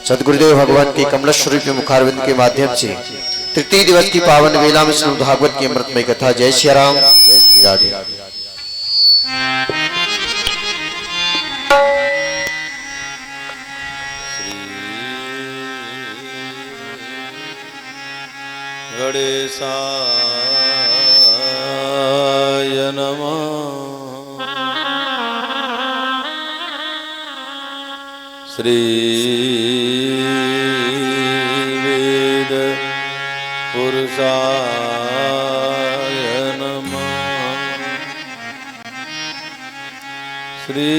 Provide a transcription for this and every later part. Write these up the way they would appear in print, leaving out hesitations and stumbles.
सदगुरुदेव भगवान की कमल स्वरूप मुखारविंद के माध्यम से तृतीय दिवस की पावन वेला में श्रीमद् भागवत की अमृतमय कथा। जय श्री राम, जय श्री राधे। गणेशाय नमः। श्री वेद पुरुषाय नमः। श्री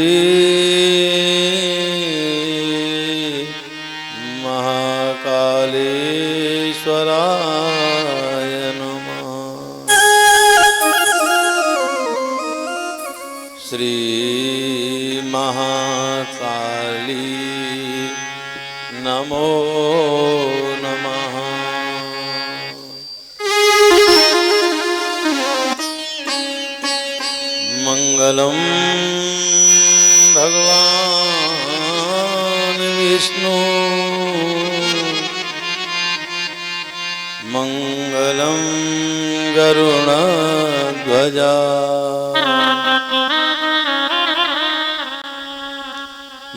महाकालेश्वराय नमः। श्री महाकाली नमो नमः। मंगलम भगवान विष्णु मंगलम गरुड़ध्वजा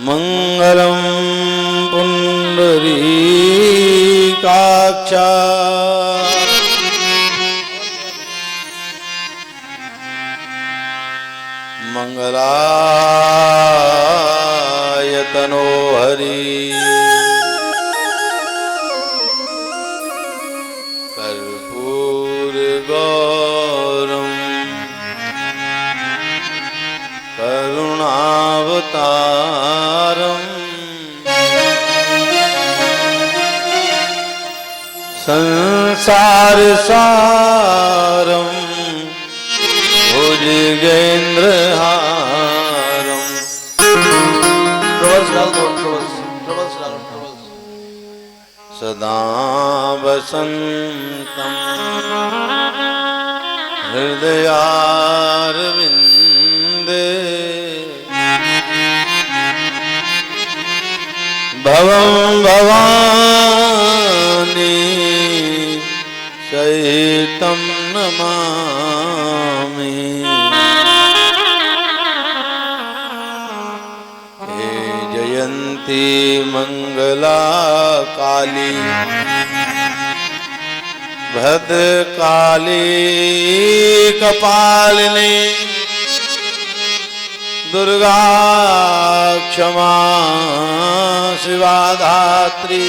मंगलम पुंडरीकाक्षा मंगलायतनो हरि कर्पूर गौरम करुणावतारम संसार सारम भुजगेंद्रहारम। सदा वसन्तं हृदयारविन्दे भवं भवानी सहितं नमामि। हे जयन्ती मंगला काली भद्रकाली कपालिनी दुर्गा क्षमा शिवा धात्री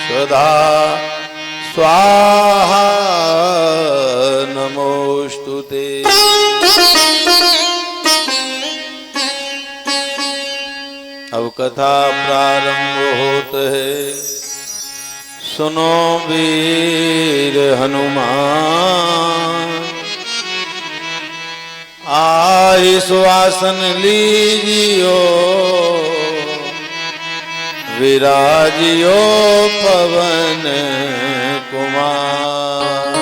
सदा स्वाहा नमोस्तुते। अब कथा प्रारंभ होत है। सुनो वीर हनुमान आई सुआसन लीजियो विराजियो पवन कुमार।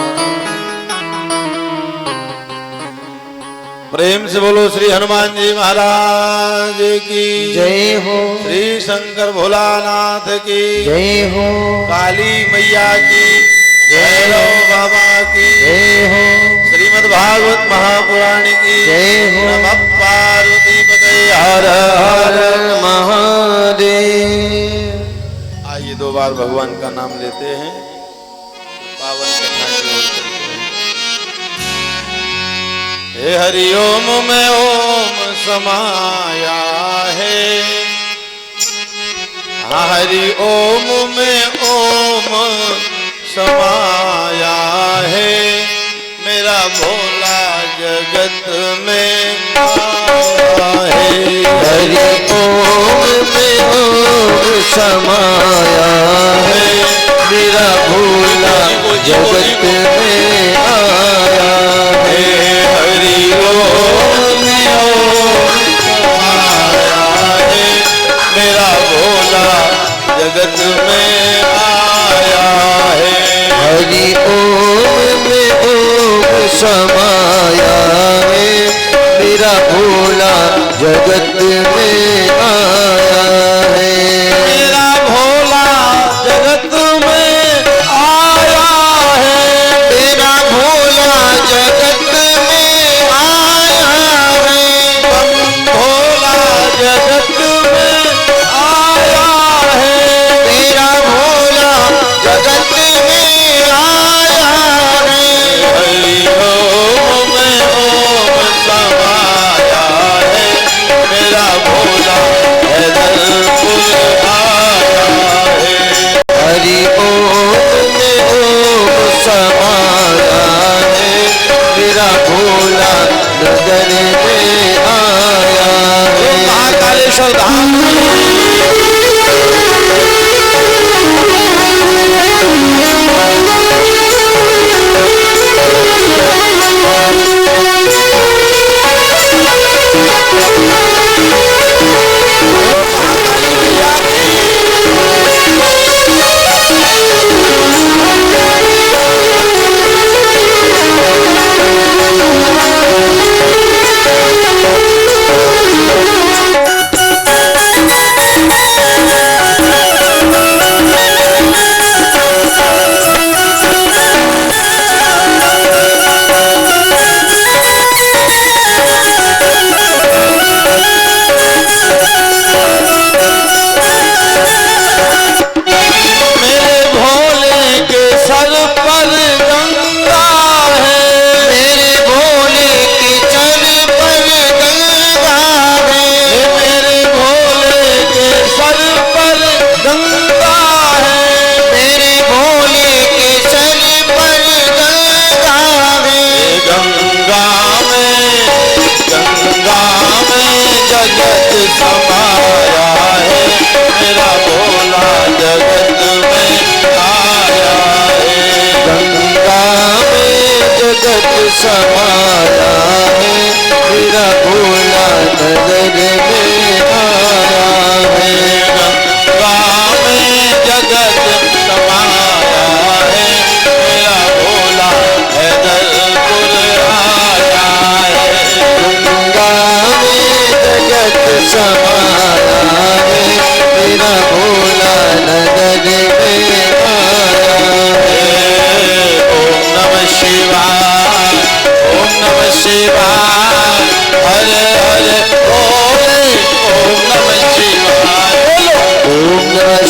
प्रेम से बोलो श्री हनुमान जी महाराज की जय हो। श्री शंकर भोलानाथ की जय हो। काली मैया की जय हो। बाबा की जय हो। श्रीमद् भागवत महापुराण की जय हो। नमः पार्वती पते हर हर महादेव। आइए दो बार भगवान का नाम लेते हैं। पावन कथा की ओर चलते हैं। हे हरि ओम में ओम समाया है। हरि ओम में ओम समाया है। मेरा भोला जगत में आया है। हरि ओम में ओम समाया है। मेरा भोला जगत में आया है। हरि ओम में ओम समाया है। मेरा भोला जगत में आया है। हरि ओम में ओम समाया है। मेरा भोला जगत में आया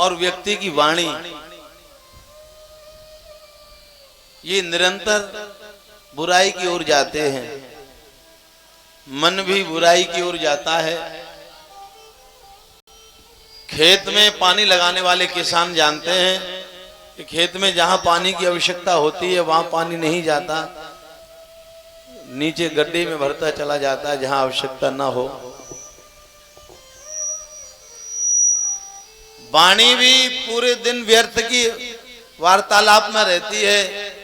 और व्यक्ति की वाणी, ये निरंतर बुराई की ओर जाते हैं। मन भी बुराई की ओर जाता है। खेत में पानी लगाने वाले किसान जानते हैं कि खेत में जहां पानी की आवश्यकता होती है वहां पानी नहीं जाता, नीचे गड्ढे में भरता चला जाता है जहां आवश्यकता ना हो। वाणी भी पूरे दिन व्यर्थ की वार्तालाप में रहती है,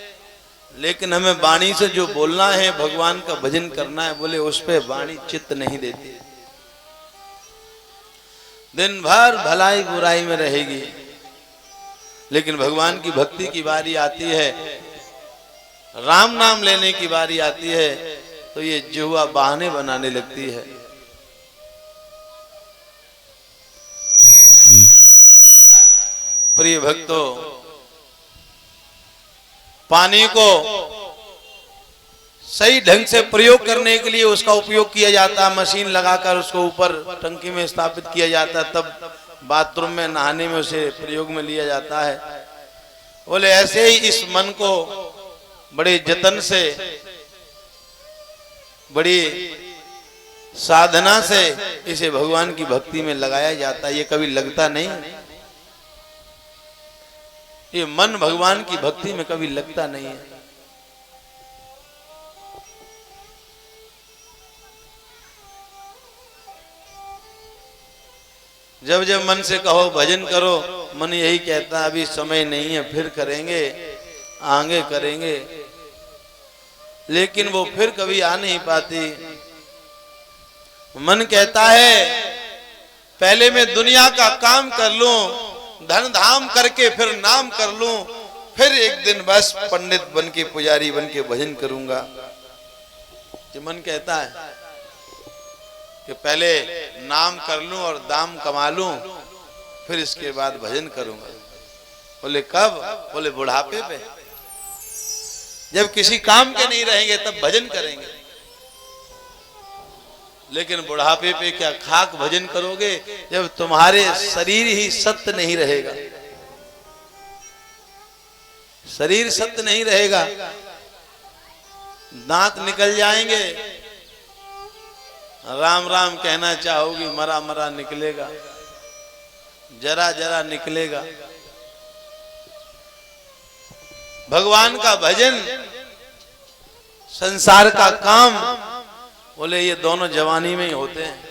लेकिन हमें वाणी से जो बोलना है, भगवान का भजन करना है, बोले उस पे वाणी चित्त नहीं देती। दिन भर भलाई बुराई में रहेगी, लेकिन भगवान की भक्ति की बारी आती है, राम नाम लेने की बारी आती है, तो ये जुआ बहाने बनाने लगती है। प्रिय भक्तों, पानी को सही ढंग से प्रयोग करने के लिए उसका उपयोग किया जाता है। मशीन लगाकर उसको ऊपर टंकी में स्थापित किया जाता है, तब बाथरूम में नहाने में उसे प्रयोग में लिया जाता है। बोले ऐसे ही इस मन को बड़े जतन से, बड़ी साधना से इसे भगवान की भक्ति में लगाया जाता है। ये कभी लगता नहीं, ये मन भगवान की भक्ति में कभी लगता नहीं है। जब जब मन से कहो भजन करो, मन यही कहता है अभी समय नहीं है, फिर करेंगे, आगे करेंगे, लेकिन वो फिर कभी आ नहीं पाती। मन कहता है पहले मैं दुनिया का काम कर लूं, धन धाम करके फिर नाम कर लूं, फिर एक दिन बस पंडित बन के, पुजारी बन के भजन करूंगा। ये मन कहता है कि पहले नाम कर लूं और दाम कमा लूं, फिर इसके बाद भजन करूंगा। बोले कब? बोले बुढ़ापे पे, जब किसी काम के नहीं रहेंगे तब भजन करेंगे। लेकिन बुढ़ापे पे क्या खाक भजन करोगे जब तुम्हारे शरीर ही सत्य नहीं रहेगा। शरीर सत्य नहीं रहेगा, दांत निकल जाएंगे, राम राम कहना चाहोगी, मरा मरा निकलेगा, जरा जरा निकलेगा। भगवान का भजन, संसार का काम, बोले ये दोनों जवानी में ही होते हैं।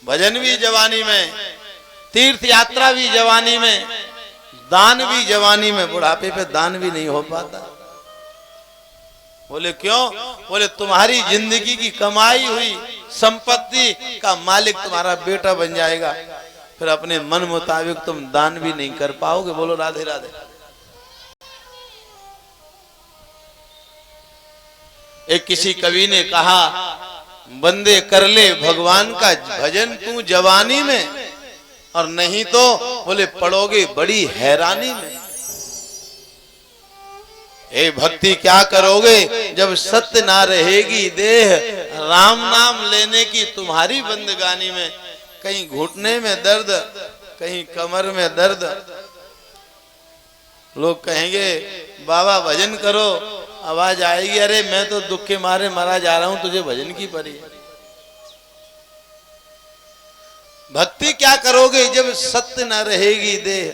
भजन भी जवानी में, तीर्थ यात्रा भी जवानी में, दान भी जवानी में। बुढ़ापे पे दान भी नहीं हो पाता। बोले क्यों? बोले तुम्हारी जिंदगी की कमाई हुई संपत्ति का मालिक तुम्हारा बेटा बन जाएगा, फिर अपने मन मुताबिक तुम दान भी नहीं कर पाओगे। बोलो राधे राधे। एक किसी कवि ने कहा, बंदे कर ले भगवान का भजन तू जवानी में, और नहीं तो बोले पड़ोगे बड़ी हैरानी में। ए भक्ति क्या करोगे जब सत्य ना रहेगी देह, राम नाम लेने की तुम्हारी बंदगानी में। कहीं घुटने में दर्द, कहीं कमर में दर्द, लोग कहेंगे बाबा भजन करो, आवाज आएगी अरे मैं तो दुख के मारे मरा जा रहा हूं, तुझे भजन की पड़ी है। भक्ति क्या करोगे जब सत्य ना रहेगी देह।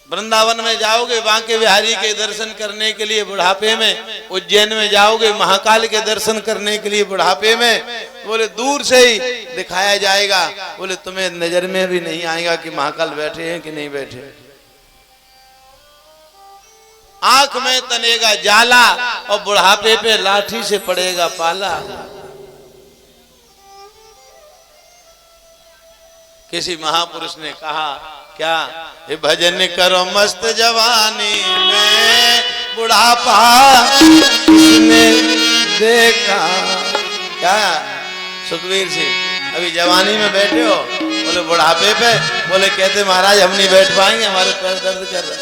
वृंदावन में जाओगे बांके बिहारी के दर्शन करने के लिए बुढ़ापे में, उज्जैन में जाओगे महाकाल के दर्शन करने के लिए बुढ़ापे में, बोले दूर से ही दिखाया जाएगा, बोले तुम्हें नजर में भी नहीं आएगा कि महाकाल बैठे हैं कि नहीं बैठे। आंख में तनेगा जाला और बुढ़ापे पे लाठी से पड़ेगा पाला। किसी महापुरुष ने कहा क्या, ये भजन करो मस्त जवानी में, बुढ़ापा किसने देखा। क्या सुखवीर सिंह अभी जवानी में बैठे हो, बोले बुढ़ापे पे, बोले कहते महाराज हम नहीं बैठ पाएंगे, हमारे पैर दर्द कर रहे।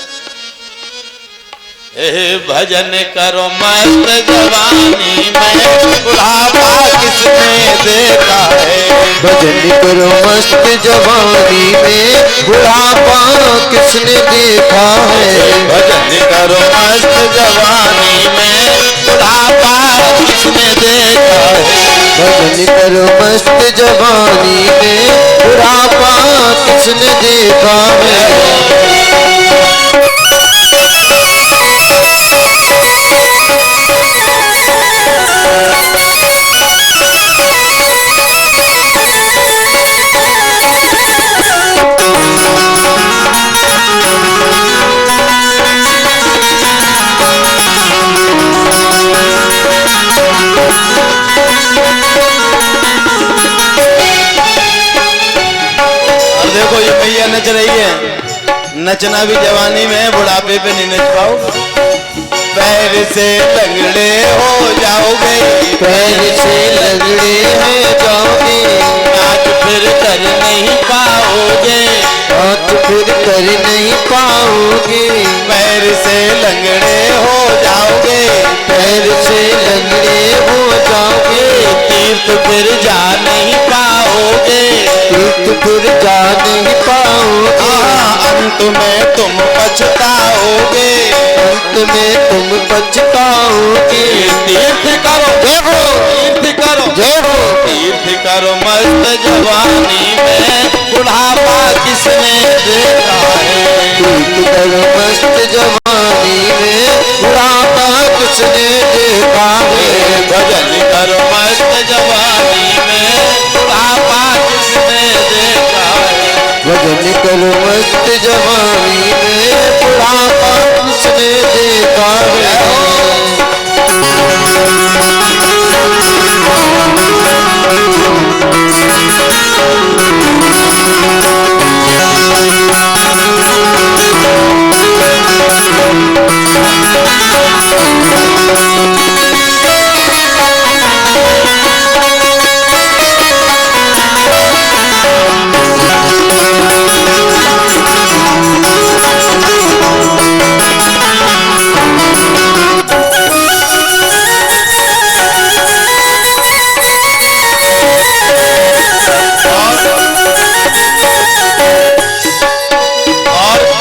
भजन करो मस्त जवानी में बुढ़ापा किसने देखा है। भजन करो मस्त जवानी में बुढ़ापा किसने देखा है। भजन करो मस्त जवानी में बुढ़ापा किसने देखा है। भजन करो मस्त जवानी में बुढ़ापा किसने देखा है। देखो ये भैया नच रही है, नचना भी जवानी में है, बुढ़ापे पे नहीं नच पाओ। पैर से लंगड़े हो जाओगे, पैर से लंगड़े हो जाओगे, नाच फिर कर नहीं पाओगे, नाच फिर कर नहीं पाओगे। पैर से लंगड़े हो जाओगे, पैर से लंगड़े हो जाओगे, तीर्थ फिर जा नहीं पाओगे, तीर्थ फिर जा नहीं पाओगे। अंत में तुम पछताओगे, अंत में तुम पछताओगे। तीर्थ करो जय हो, तीर्थ करो जय हो, तीर्थ करो मस्त जवानी में बुढ़ापा किसने देखा है। तीर्थ करो मस्त जवानी में बुढ़ापा किसने देखा है। भजन करो मस्त जवानी में बुढ़ापा किसने देखा है। भजन करो मस्त जवानी में बुढ़ापा किसने देखा है।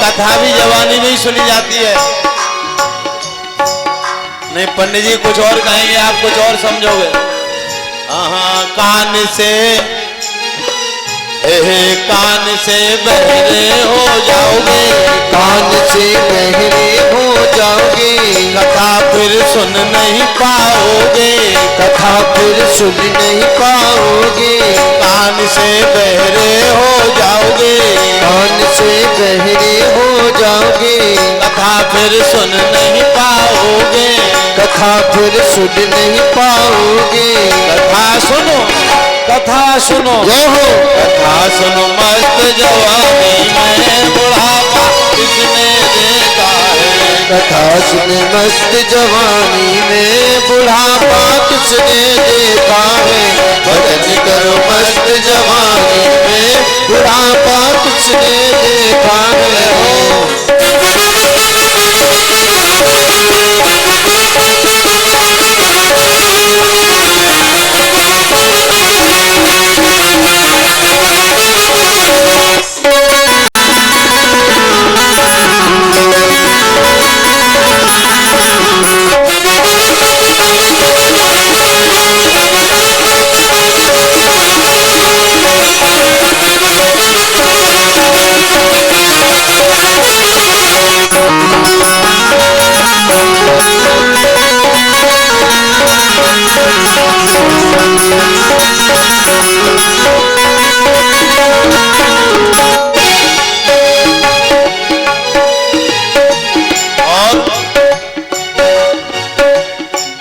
कथा भी जवानी में ही सुनी जाती है। नहीं पंडित जी कुछ और कहेंगे, आप कुछ और समझोगे। हाँ कान से कान से बहरे हो जाओगे, कान से बहरे हो जाओगे, कथा फिर सुन नहीं पाओगे, कथा फिर सुन नहीं पाओगे। कान से बहरे हो जाओगे, कान से बहरे हो जाओगे, कथा फिर सुन नहीं पाओगे, कथा फिर सुन नहीं पाओगे। कथा सुनो, कथा सुनो, जय हो, कथा सुनो मस्त जवानी में बुढ़ापा किसने देखा है। कथा सुन मस्त जवानी में बुढ़ापा किसने देखा है। भजन करो मस्त जवानी में बुढ़ापा किसने देखा है।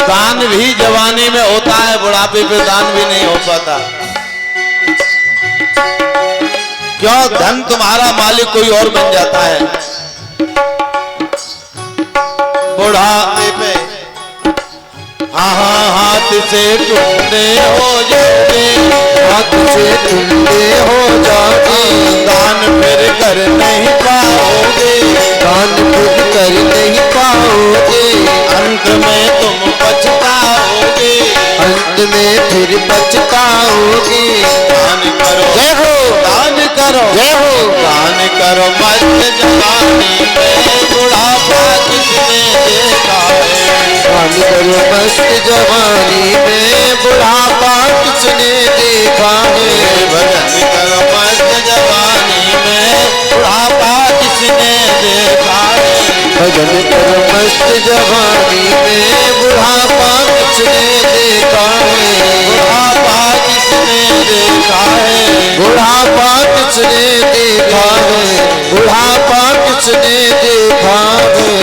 दान भी जवानी में होता है, बुढ़ापे पे दान भी नहीं हो पाता। क्यों? धन तुम्हारा मालिक कोई और बन जाता है। बुढ़ापे पे हाँ हाथ से टूटे हो जाओगे, हाथ से टूटे हो जाओगे, दान फिर कर नहीं पाओगे, दान फिर कर नहीं पाओगे। जवानी में बुढ़ापा किसने देखा है। पानी करो मस्त जवानी में बुढ़ापा किसने देखा है। भजन करो मस्त जवानी में बुढ़ापा किसने देखा है। भजन करो मस्त जवानी में बुढ़ापा किसने देखा है। बुढ़ापा किसने देखा है। बुढ़ापा किसने देखा है। बुढ़ापा किसने देखा है।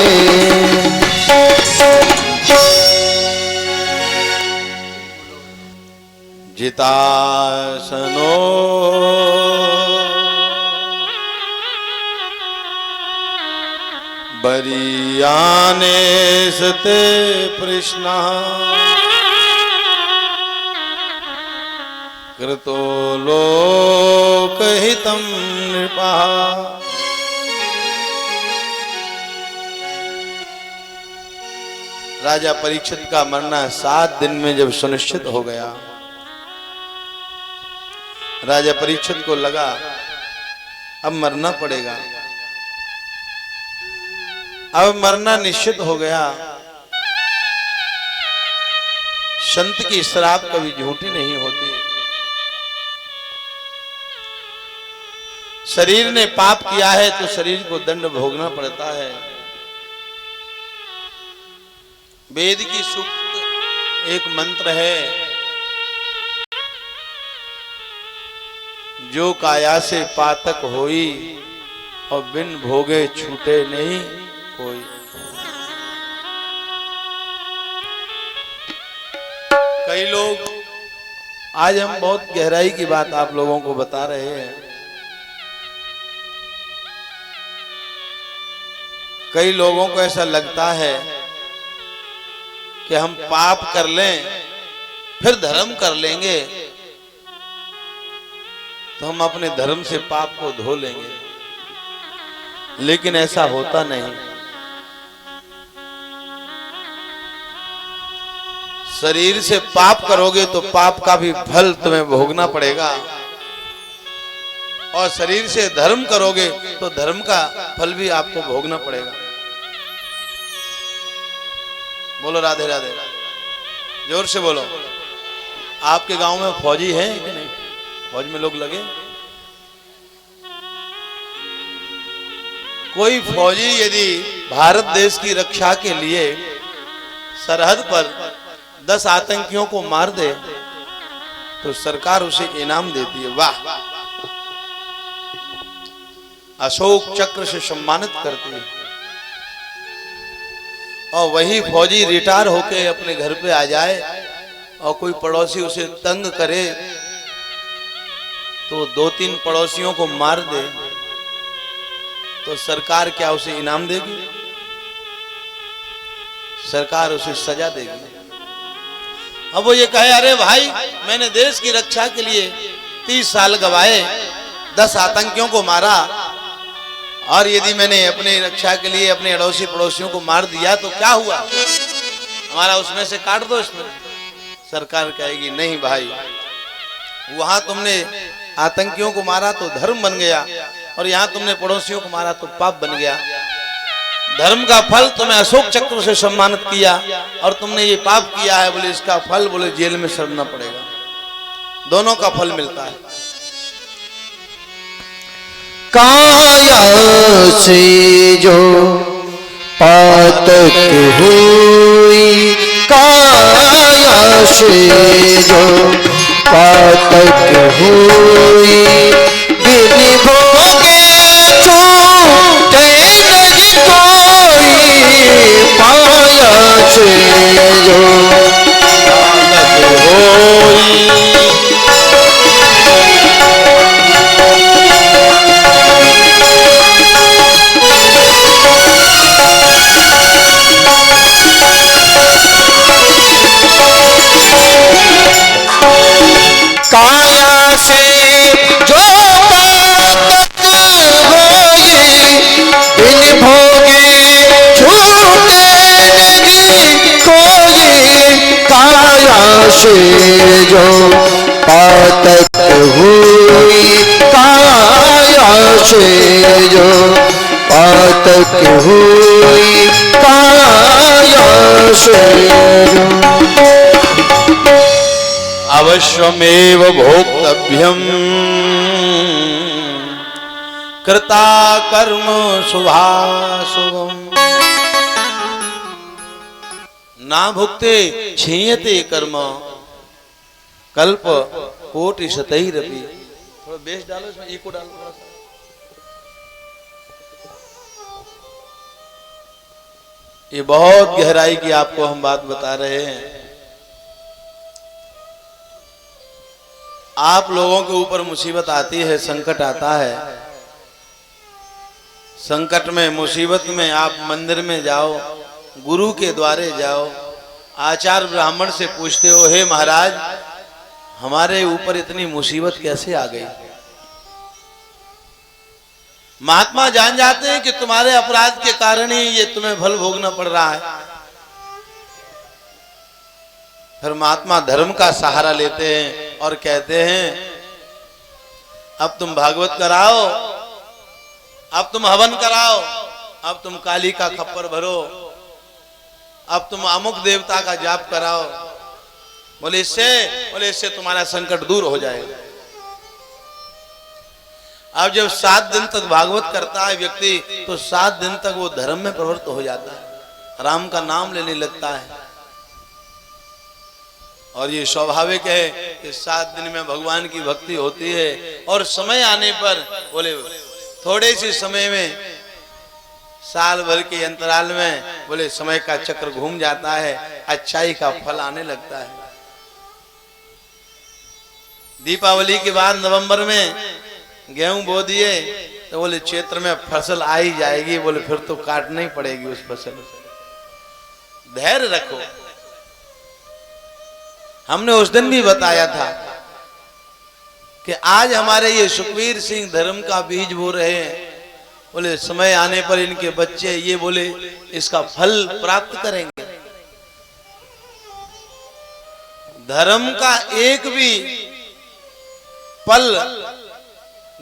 जितासनो बरियाने सते प्रश्ना कृतो लोकहितं नृपा। राजा परीक्षित का मरना 7 दिन में जब सुनिश्चित हो गया, राजा परीक्षित को लगा अब मरना पड़ेगा, अब मरना निश्चित हो गया। संत की श्राप कभी झूठी नहीं होती। शरीर ने पाप किया है तो शरीर को दंड भोगना पड़ता है। वेद की सूक्त एक मंत्र है, जो काया से पातक होई और बिन भोगे छूटे नहीं कोई। कई लोग, आज हम बहुत गहराई की बात आप लोगों को बता रहे हैं। कई लोगों को ऐसा लगता है कि हम पाप कर लें फिर धर्म कर लेंगे तो हम अपने धर्म से पाप को धो लेंगे, लेकिन ऐसा होता नहीं। शरीर से पाप करोगे तो पाप का भी फल तुम्हें भोगना पड़ेगा, और शरीर से धर्म करोगे तो धर्म का फल भी आपको भोगना पड़ेगा। बोलो राधे राधे, जोर से बोलो। आपके गांव में फौजी है कि नहीं? फौज में लोग लगे? कोई फौजी यदि भारत देश की रक्षा के लिए सरहद पर 10 आतंकियों को मार दे तो सरकार उसे इनाम देती है, वाह, अशोक चक्र से सम्मानित करती है। और वही फौजी रिटायर होके अपने घर पे आ जाए और कोई पड़ोसी उसे तंग करे तो 2-3 पड़ोसियों को मार दे तो सरकार क्या उसे इनाम देगी? सरकार उसे सजा देगी। अब वो ये कहे, अरे भाई, मैंने देश की रक्षा के लिए 30 साल गवाए, 10 आतंकियों को मारा, और यदि मैंने अपनी रक्षा के लिए अपने अड़ोसी पड़ोसियों को मार दिया तो क्या हुआ? हमारा उसमें से काट दो इसमें। सरकार कहेगी, नहीं भाई, वहां तुमने आतंकियों को मारा तो धर्म बन गया, और यहाँ तुमने पड़ोसियों को मारा तो पाप बन गया। धर्म का फल तुम्हें अशोक चक्र से सम्मानित किया, और तुमने ये पाप किया है, बोले इसका फल बोले जेल में सड़ना पड़ेगा। दोनों का फल मिलता है। काया से जो पातक हुई, काया से जो पातक हुई, बिन भोगे छूटे नहीं कोई। पाया से जो पातक हुई, काया से जो तक हुई काया से अवश्यमेव भोक्तव्यम कृता कर्म शुभाशुभम ना भुक्ते क्षीयते कर्म कल्प कोटि शतैरपि। थोड़ा बेस डालो, इसमें इको डालो थोड़ा सा। ये बहुत गहराई की आपको हम बात बता रहे हैं। आप लोगों के ऊपर मुसीबत आती है, संकट आता है। संकट में, मुसीबत में आप मंदिर में जाओ, गुरु के द्वारे जाओ, आचार्य ब्राह्मण से पूछते हो, हे महाराज हमारे ऊपर इतनी मुसीबत कैसे आ गई। महात्मा जान जाते हैं कि तुम्हारे अपराध के कारण ही ये तुम्हें भल भोगना पड़ रहा है। फिर महात्मा धर्म का सहारा लेते हैं और कहते हैं अब तुम भागवत कराओ, अब तुम हवन कराओ, अब तुम काली का खप्पर भरो, अब तुम अमुक देवता का जाप कराओ। बोले इससे तुम्हारा संकट दूर हो जाएगा। अब जब 7 दिन तक भागवत करता है व्यक्ति, तो 7 दिन तक वो धर्म में प्रवृत्त हो जाता है, राम का नाम लेने लगता है। और ये स्वाभाविक है कि 7 दिन में भगवान की भक्ति होती है। और समय आने पर बोले थोड़े से समय में, साल भर के अंतराल में, बोले समय का चक्र घूम जाता है, अच्छाई का फल आने लगता है। दीपावली के बाद नवंबर में गेहूं बो दिए तो बोले चैत्र में फसल आ ही जाएगी, बोले फिर तो काटनी ही पड़ेगी उस फसल। धैर्य रखो। हमने उस दिन भी बताया था कि आज हमारे ये सुखवीर सिंह धर्म का बीज बो रहे हैं, बोले समय आने पर इनके बच्चे ये बोले इसका फल प्राप्त करेंगे। धर्म का एक भी पल,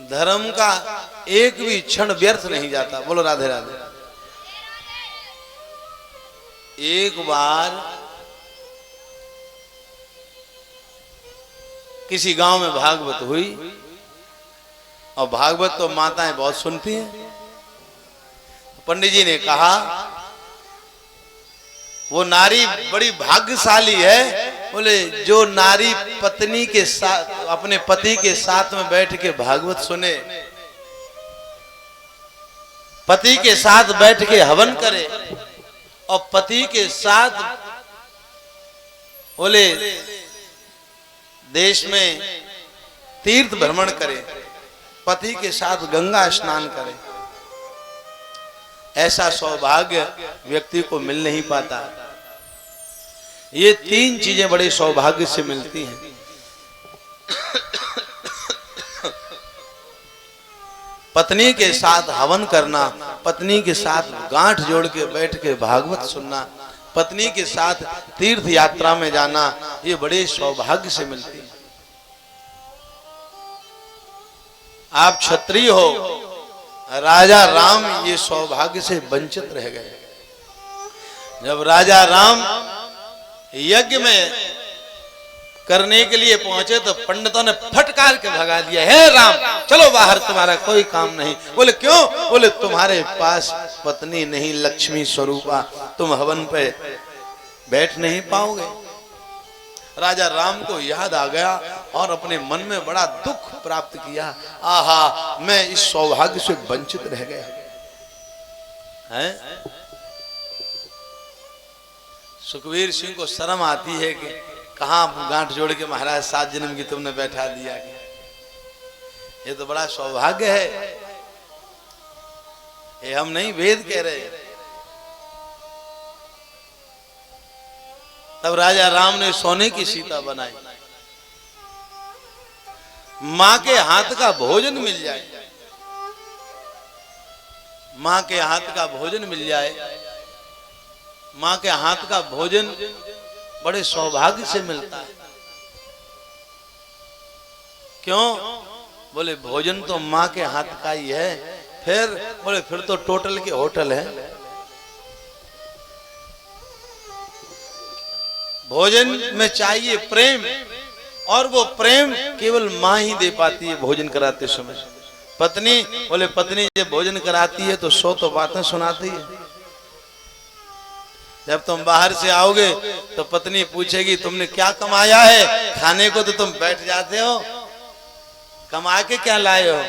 धर्म का एक भी क्षण व्यर्थ नहीं जाता। बोलो राधे राधे। एक बार किसी गांव में भागवत हुई, और भागवत तो माताएं बहुत सुनती हैं। पंडित जी ने कहा वो नारी बड़ी भाग्यशाली है, बोले जो नारी पत्नी के साथ, अपने पति के साथ में बैठ के भागवत सुने, पति के साथ बैठ के हवन करे, और पति के साथ बोले देश में तीर्थ भ्रमण करे, पति के साथ गंगा स्नान करे, ऐसा सौभाग्य व्यक्ति को मिल नहीं पाता। ये 3 चीजें बड़े सौभाग्य से मिलती हैं। पत्नी के साथ हवन करना, पत्नी के साथ गांठ जोड़ के बैठ के भागवत सुनना, पत्नी के साथ तीर्थ यात्रा में जाना, ये बड़े सौभाग्य से मिलती है। आप क्षत्रिय हो, राजा राम ये सौभाग्य से वंचित रह गए। जब राजा राम यज्ञ में करने के लिए पहुंचे तो पंडितों ने फटकार के भगा दिया, हे राम चलो बाहर, तुम्हारा कोई काम नहीं। बोले क्यों? बोले तुम्हारे पास पत्नी नहीं, लक्ष्मी स्वरूपा, तुम हवन पे बैठ नहीं पाओगे। राजा राम को याद आ गया और अपने मन में बड़ा दुख प्राप्त किया, आहा मैं इस सौभाग्य से वंचित रह गया है। सुखवीर सिंह को शर्म आती है कि कहां गांठ जोड़ के महाराज 7 जन्म की तुमने बैठा दिया। ये तो बड़ा सौभाग्य है, ये हम नहीं वेद कह रहे। तब राजा राम ने सोने की सीता बनाई, मां के हाथ का भोजन मिल जाए, मां के हाथ का भोजन मिल जाए। मां के हाथ का भोजन बड़े सौभाग्य से मिलता है। क्यों? बोले भोजन तो मां के हाथ का ही है, फिर बोले फिर तो टोटल के होटल है। भोजन में चाहिए प्रेम, और वो प्रेम केवल माँ ही दे पाती है भोजन कराते समय। पत्नी बोले पत्नी जब भोजन कराती है तो 100 तो बातें सुनाती है। जब तुम बाहर से आओगे तो पत्नी पूछेगी तुमने क्या कमाया है, खाने को तो तुम बैठ जाते हो, कमा के क्या लाए हो।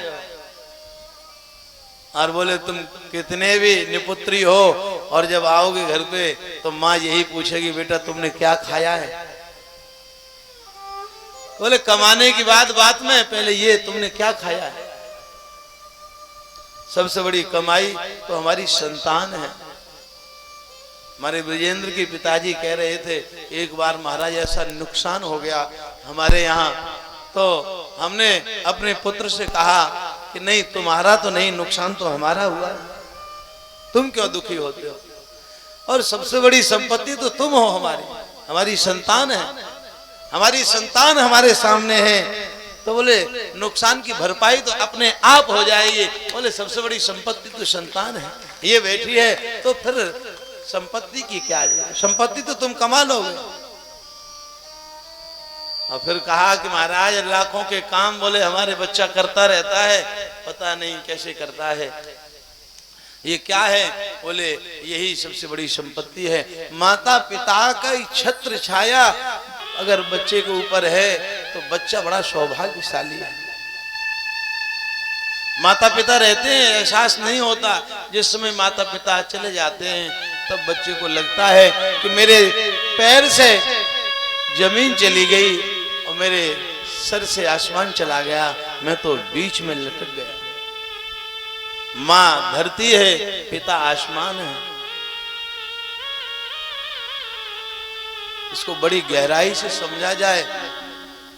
और बोले तुम कितने भी निपुत्री हो और जब आओगे घर पे तो माँ यही पूछेगी बेटा तुमने क्या खाया है। बोले कमाने की बात में पहले ये तुमने क्या खाया है। सबसे बड़ी कमाई तो हमारी संतान है। हमारे विजेंद्र के पिताजी कह रहे थे एक बार महाराज ऐसा नुकसान हो गया हमारे यहाँ, तो हमने अपने पुत्र से कहा कि नहीं तुम्हारा तो नहीं, नुकसान तो हमारा हुआ, तुम क्यों दुखी होते हो, और सबसे बड़ी संपत्ति तो तुम हो, हमारी संतान है, हमारी संतान हमारे सामने है। तो बोले नुकसान की भरपाई तो अपने आप हो जाएगी। बोले सबसे बड़ी संपत्ति तो संतान है, ये बैठी है, तो फिर संपत्ति की क्या, संपत्ति तो तुम कमा लोगे। और फिर कहा कि महाराज लाखों के काम बोले हमारे बच्चा करता रहता है, पता नहीं कैसे करता है, ये क्या है। बोले यही सबसे बड़ी संपत्ति है। माता पिता का छत्र छाया अगर बच्चे के ऊपर है तो बच्चा बड़ा सौभाग्यशाली है। माता पिता रहते हैं, एहसास नहीं होता, जिस समय माता पिता चले जाते हैं तब बच्चे को लगता है कि मेरे पैर से जमीन चली गई और मेरे सर से आसमान चला गया, मैं तो बीच में लटक गया। माँ धरती है, पिता आसमान है। इसको बड़ी गहराई से समझा जाए,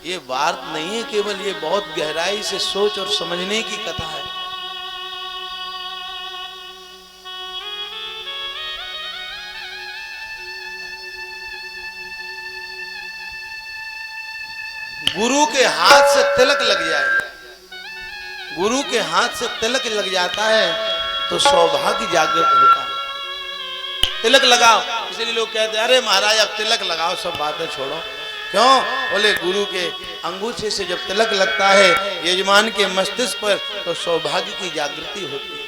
ये बात नहीं है केवल, ये बहुत गहराई से सोच और समझने की कथा है। गुरु के हाथ से तिलक लग जाए, गुरु के हाथ से तिलक लग जाता है तो सौभाग्य जागृत होता है। तिलक लगाओ, इसलिए लोग कहते हैं अरे महाराज अब तिलक लगाओ, सब बातें छोड़ो। क्यों? बोले गुरु के अंगूठे से जब तिलक लगता है यजमान के मस्तिष्क पर तो सौभाग्य की जागृति होती है।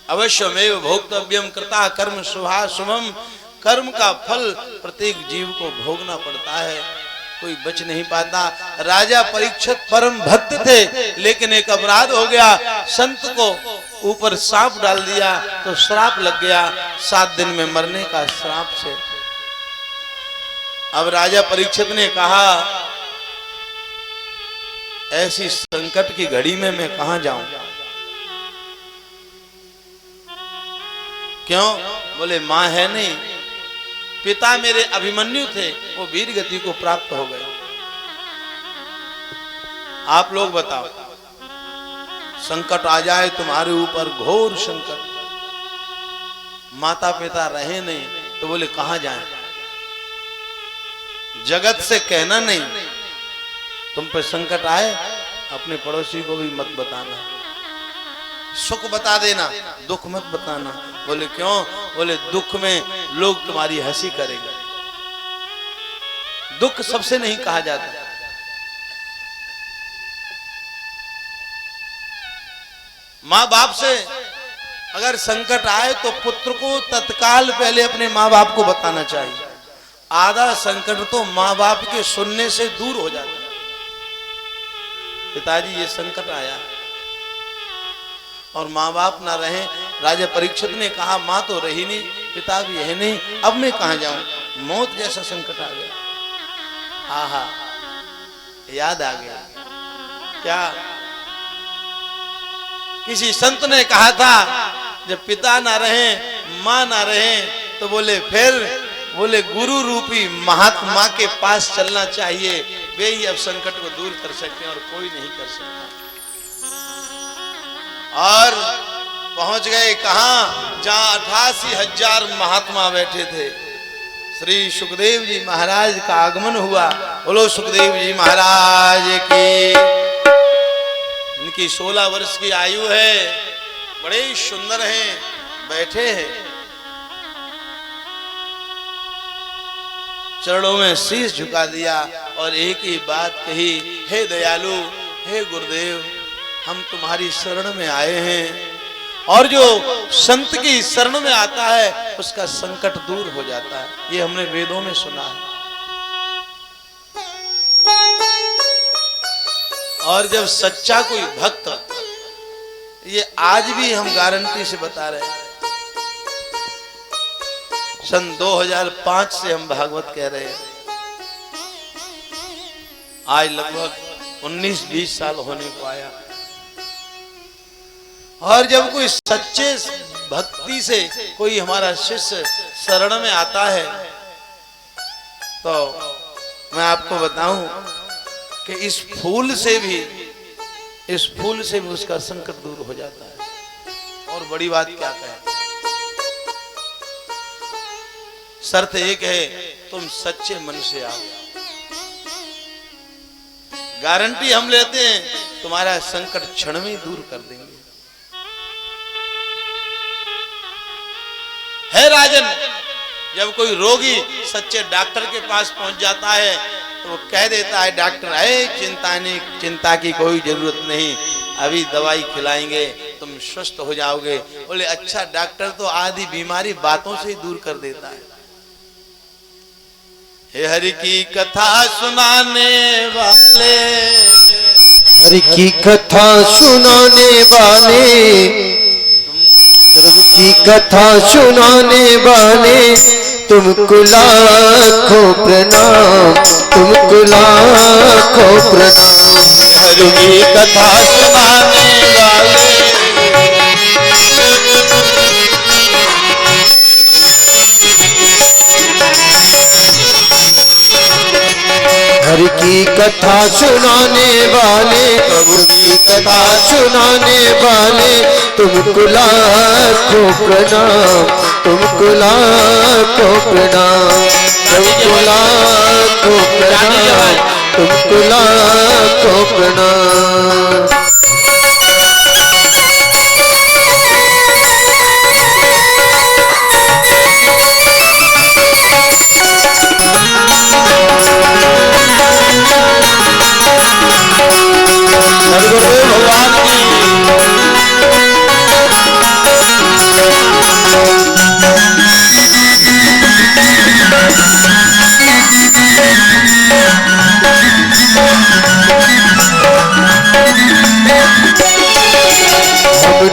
अवश्यमेव भोक्तव्यम कृता कर्म शुभा शुभम, कर्म का फल प्रत्येक जीव को भोगना पड़ता है, कोई बच नहीं पाता। राजा परीक्षित परम भक्त थे, लेकिन एक अपराध हो गया, संत को ऊपर सांप डाल दिया तो श्राप लग गया, 7 दिन में मरने का श्राप से। अब राजा परीक्षित ने कहा ऐसी संकट की घड़ी में मैं कहां जाऊं। क्यों? बोले मां है नहीं, पिता मेरे अभिमन्यु थे, वो वीर गति को प्राप्त हो गए। आप लोग बताओ, संकट आ जाए तुम्हारे ऊपर, घोर संकट, माता पिता रहे नहीं तो बोले कहां जाएं। जगत से कहना नहीं, तुम पे संकट आए अपने पड़ोसी को भी मत बताना, सुख बता देना, दुख मत बताना। बोले क्यों? बोले दुख में लोग तुम्हारी हंसी करेंगे, दुख सबसे नहीं कहा जाता। माँ बाप से अगर संकट आए तो पुत्र को तत्काल पहले अपने माँ बाप को बताना चाहिए। आधा संकट तो माँ बाप के सुनने से दूर हो जाता है। पिताजी ये संकट आया और माँ बाप ना रहे। राजा परीक्षित ने कहा माँ तो रही नहीं, पिता भी है नहीं, अब मैं कहां जाऊं, मौत जैसा संकट आ गया। आहा, याद आ गया क्या? किसी संत ने कहा था जब पिता ना रहे, माँ ना रहे, तो बोले फिर बोले गुरु रूपी महात्मा के पास चलना चाहिए, वे ही अब संकट को दूर कर सकते हैं और कोई नहीं कर सकता। और पहुंच गए कहां? जहां 88,000 महात्मा बैठे थे। श्री सुखदेव जी महाराज का आगमन हुआ। बोलो सुखदेव जी महाराज की। इनकी 16 वर्ष की आयु है, बड़े सुंदर हैं, बैठे हैं, चरणों में शीश झुका दिया और एक ही बात कही, हे दयालु, हे गुरुदेव, हम तुम्हारी शरण में आए हैं और जो संत की शरण में आता है उसका संकट दूर हो जाता है। ये हमने वेदों में सुना है। और जब सच्चा कोई भक्त, ये आज भी हम गारंटी से बता रहे हैं, सन 2005 से हम भागवत कह रहे हैं, आज लगभग 19-20 साल होने को आया। और जब कोई सच्चे भक्ति से कोई हमारा शिष्य शरण में आता है तो मैं आपको बताऊं कि इस फूल से भी उसका संकट दूर हो जाता है। और बड़ी बात क्या कहें, शर्त एक है, तुम सच्चे मन से आओ। गारंटी हम लेते हैं, तुम्हारा संकट क्षण में दूर कर देंगे। है राजन, जब कोई रोगी सच्चे डॉक्टर के पास पहुंच जाता है तो वो कह देता है, डॉक्टर चिंता की कोई जरूरत नहीं, अभी दवाई खिलाएंगे, तुम स्वस्थ हो जाओगे। बोले अच्छा, डॉक्टर तो आधी बीमारी बातों से ही दूर कर देता है। हे हरि की कथा सुनाने वाले, हरि की कथा सुनाने वाले, प्रभु की कथा सुनाने वाले, तुमको लाखों प्रणाम, तुमको लाखों प्रणाम। हरि की कथा सुनाने वाले, हरि की कथा सुनाने वाले, प्रभु की कथा सुनाने वाले, तुमको लाखों प्रणाम, तुमको लाखों प्रणाम, तुमको लाखों प्रणाम, तुमको लाखों प्रणाम।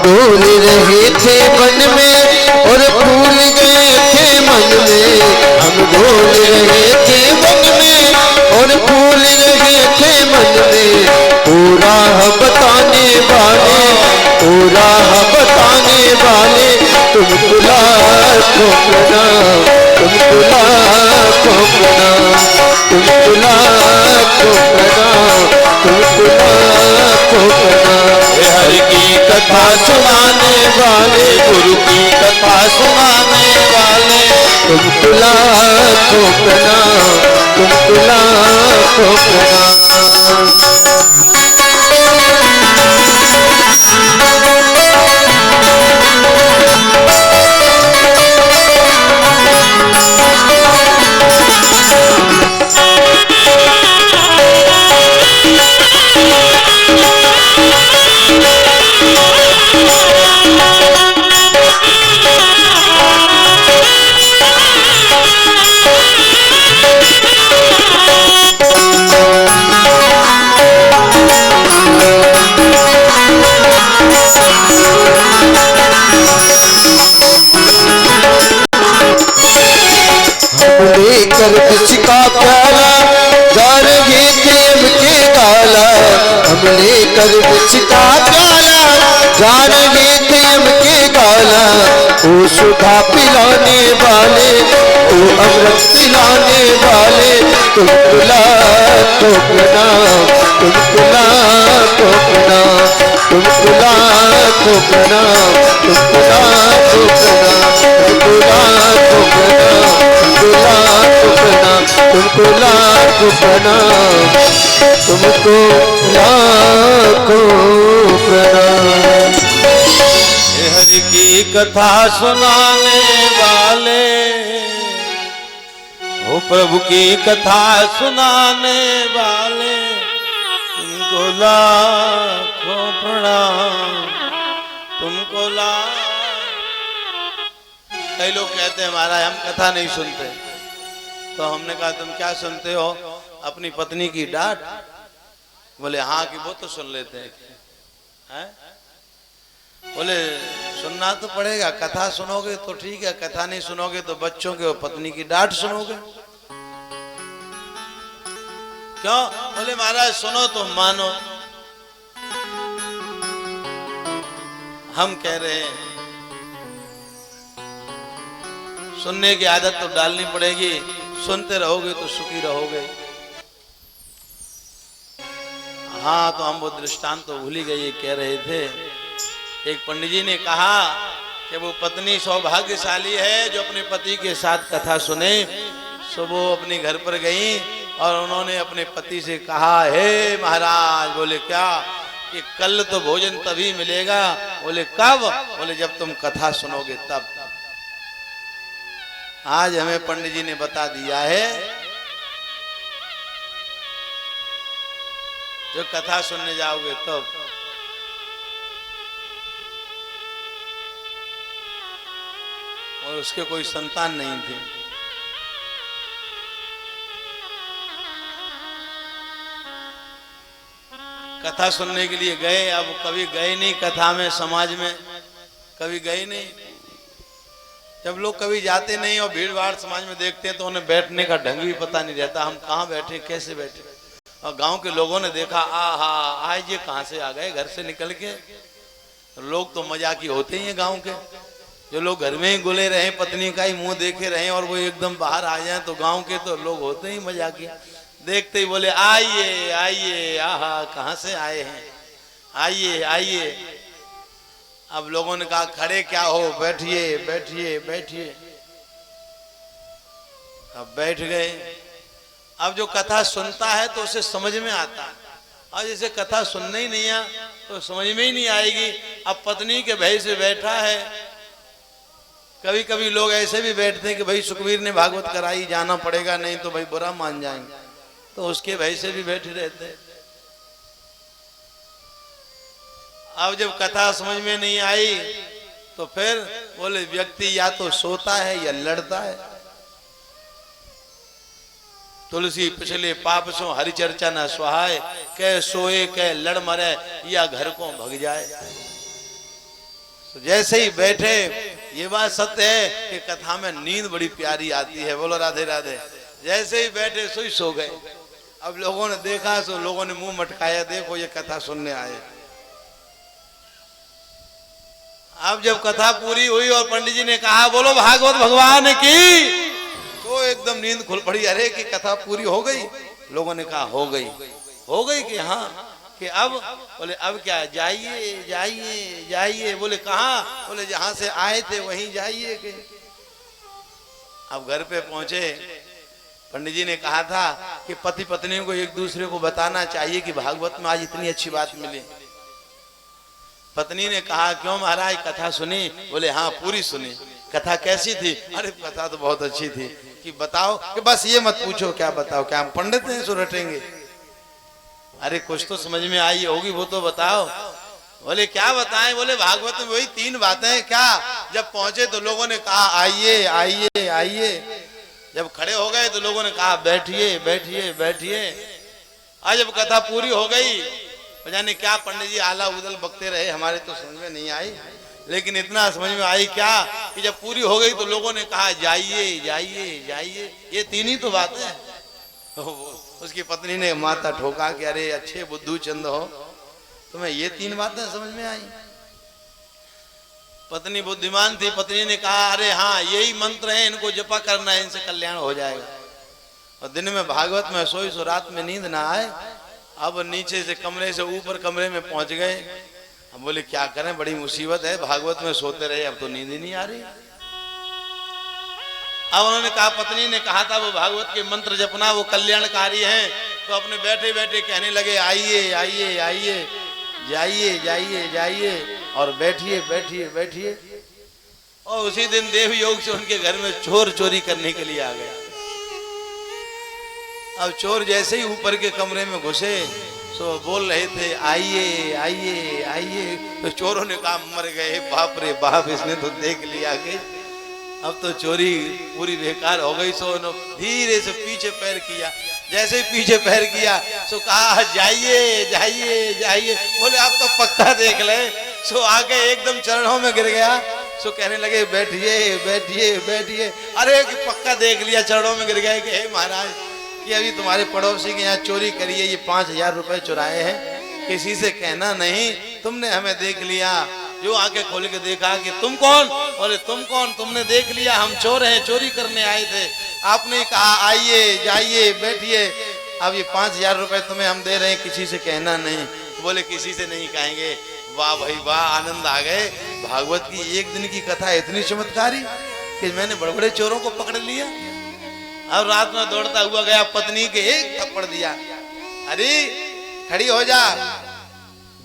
डोल रहे थे वन में और भूल गए थे मन में, हम डोल रहे थे वन में और भूल रहे थे मन में। पूरा बताने वाले, पूरा बताने वाले, तुमको लाखों प्रणाम, तुमको लाखों प्रणाम, तुमको लाखों प्रणाम, तुमको लाखों प्रणाम। हरि की कथा सुनाने वाले, गुरु की कथा सुनाने वाले, तुमको लाखों प्रणाम, तुमको लाखों प्रणाम। लेकर विष का प्याला जा रहे थे उनके गाला, हम लेकर विष का प्याला जा रहे थे उनके गाला। ओ सुधा पिलाने वाले, ओ अमृत पिलाने वाले, तुमको लाखों प्रणाम, तुमको लाखों प्रणाम, तुमको लाखों प्रणाम, तुमको लाखों प्रणाम, तुमको लाखों प्रणाम, तुमको लाख प्रणाम, तुमको लाखों प्रणाम। हरि की कथा सुनाने वाले, ओ प्रभु की कथा सुनाने वाले, तुमको लाखों प्रणाम, तुमको लाख। कई लोग कहते हैं महाराज हम कथा नहीं सुनते, तो हमने कहा तुम क्या सुनते हो? अपनी पत्नी की डांट। बोले हाँ कि वो तो सुन लेते हैं। बोले सुनना तो पड़ेगा, कथा सुनोगे तो ठीक है, कथा नहीं सुनोगे तो बच्चों के और पत्नी की डांट सुनोगे। क्यों? बोले महाराज सुनो तो मानो। हम कह रहे हैं सुनने की आदत तो डालनी पड़ेगी, सुनते रहोगे तो सुखी रहोगे। हाँ तो हम वो दृष्टांत तो भूल ही गए, कह रहे थे एक पंडित जी ने कहा कि वो पत्नी सौभाग्यशाली है जो अपने पति के साथ कथा सुने। सो वो अपने घर पर गई और उन्होंने अपने पति से कहा हे महाराज, बोले क्या? कि कल तो भोजन तभी मिलेगा। बोले कब? बोले जब तुम कथा सुनोगे तब। आज हमें पंडित जी ने बता दिया है जो कथा सुनने जाओगे तब। और उसके कोई संतान नहीं थी। कथा सुनने के लिए गए, अब कभी गए नहीं कथा में, समाज में कभी गए नहीं। जब लोग कभी जाते नहीं और भीड़ भाड़ समाज में देखते हैं तो उन्हें बैठने का ढंग भी पता नहीं रहता, हम कहाँ बैठे कैसे बैठे। और गांव के लोगों ने देखा आहा आज ये कहाँ से आ गए घर से निकल के। लोग तो मजाकी होते ही हैं गांव के, जो लोग घर में ही गुले रहे, पत्नी का ही मुंह देखे रहे और वो एकदम बाहर आ जाए तो गांव के तो लोग होते ही मजाकी। देखते ही बोले आइए आइए, आहा कहाँ से आए हैं, आइए आइए। अब लोगों ने कहा खड़े क्या हो, बैठिए बैठिए बैठिए। अब बैठ गए। अब जो कथा सुनता है तो उसे समझ में आता है, और जैसे कथा सुनने ही नहीं आ तो समझ में ही नहीं आएगी। अब पत्नी के भय से बैठा है। कभी कभी लोग ऐसे भी बैठते हैं कि भाई सुखवीर ने भागवत कराई, जाना पड़ेगा, नहीं तो भाई बुरा मान जाएंगे, तो उसके भय से भी बैठे रहते हैं। अब जब कथा समझ में नहीं आई तो फिर बोले व्यक्ति या तो सोता है या लड़ता है। तुलसी पिछले पाप सो हरि चर्चा न सुहाए, कह सोए कह लड़ मरे या घर को भग जाए। तो जैसे ही बैठे, ये बात सत्य है कि कथा में नींद बड़ी प्यारी आती है। बोलो राधे राधे। जैसे ही बैठे सोई सो गए। अब लोगों ने देखा तो लोगों ने मुंह मटकाया, देखो ये कथा सुनने आए। अब जब कथा पूरी हुई और पंडित जी ने कहा बोलो भागवत भगवान की, तो एकदम नींद खुल पड़ी। अरे कि कथा पूरी हो गई? लोगों ने कहा हो गई। हो गई कि हाँ कि अब? बोले अब क्या, जाइए जाइए जाइए। बोले कहाँ? बोले जहां से आए थे वहीं जाइए के। अब घर पे पहुंचे, पंडित जी ने कहा था कि पति पत्नी को एक दूसरे को बताना चाहिए कि भागवत में आज इतनी अच्छी बात मिली। पत्नी ने कहा क्यों महाराज कथा सुनी? बोले हाँ पूरी सुनी। कथा कैसी थी? अरे कथा तो बहुत अच्छी थी। कि बताओ? कि बस ये मत पूछो क्या बताओ, क्या हम पंडित हैं सो रटेंगे। अरे कुछ तो समझ में आई होगी वो तो बताओ। बोले क्या बताएं? बोले भागवत में वही 3 बातें। क्या? जब पहुंचे तो लोगों ने कहा आइए आइए आइए। जब खड़े हो गए तो लोगों ने कहा बैठिए बैठिए बैठिए। आज जब कथा पूरी हो गई, जाने क्या पंडित जी आला उदल बकते रहे, हमारे तो समझ में नहीं आई, लेकिन इतना समझ में आई क्या कि जब पूरी हो गई तो लोगों ने कहा जाइए जाइए जाइए। ये 3 ही तो बातें हैं। उसकी पत्नी ने माथा ठोका कि अरे अच्छे बुद्धू चंद हो, तुम्हें ये 3 बातें समझ में आई? पत्नी बुद्धिमान थी। पत्नी ने कहा अरे हाँ यही मंत्र है, इनको जपा करना है, इनसे कल्याण हो जाएगा। और दिन में भागवत में सोई सो रात में नींद ना आए। अब नीचे से कमरे से ऊपर कमरे में पहुंच गए। हम बोले क्या करें, बड़ी मुसीबत है, भागवत में सोते रहे, अब तो नींद ही नहीं आ रही। अब उन्होंने कहा, पत्नी ने कहा था वो भागवत के मंत्र जपना वो कल्याणकारी हैं, तो अपने बैठे बैठे कहने लगे, आइए आइए आइए, जाइए जाइए जाइए और बैठिए बैठिए बैठिए। और उसी दिन देव योग से उनके घर में चोर चोरी करने के लिए आ गया। अब चोर जैसे ही ऊपर के कमरे में घुसे तो बोल रहे थे, आइए आइए आइए। तो चोरों ने कहा, मर गए, बाप रे बाप, इसने तो देख लिया कि अब तो चोरी पूरी बेकार हो गई। सो धीरे से पीछे पैर किया, जैसे ही पीछे पैर किया सो कहा, जाइए जाइए जाइए। बोले, आप तो पक्का देख ले। सो आके एकदम चरणों में गिर गया। सो कहने लगे, बैठिए बैठिए बैठिए। अरे पक्का देख लिया, चरणों में गिर गए कि हे महाराज, कि अभी तुम्हारे पड़ोसी के यहाँ चोरी करी है, ये 5000 रुपए चुराए हैं, किसी से कहना नहीं, तुमने हमें देख लिया। जो आके खोल के देखा कि तुम कौन? बोले, तुम कौन? तुमने देख लिया हम चोर हैं, चोरी करने आए थे। आपने कहा आइए जाइए बैठिए, अब ये 5000 रुपए तुम्हें हम दे रहे हैं, किसी से कहना नहीं। बोले, किसी से नहीं कहेंगे। वाह भाई वाह, आनंद आ गए। भागवत की एक दिन की कथा इतनी चमत्कारी कि मैंने बड़े बड़े चोरों को पकड़ लिया। अब रात में दौड़ता हुआ गया, पत्नी के एक थप्पड़ दिया। अरे खड़ी हो जा।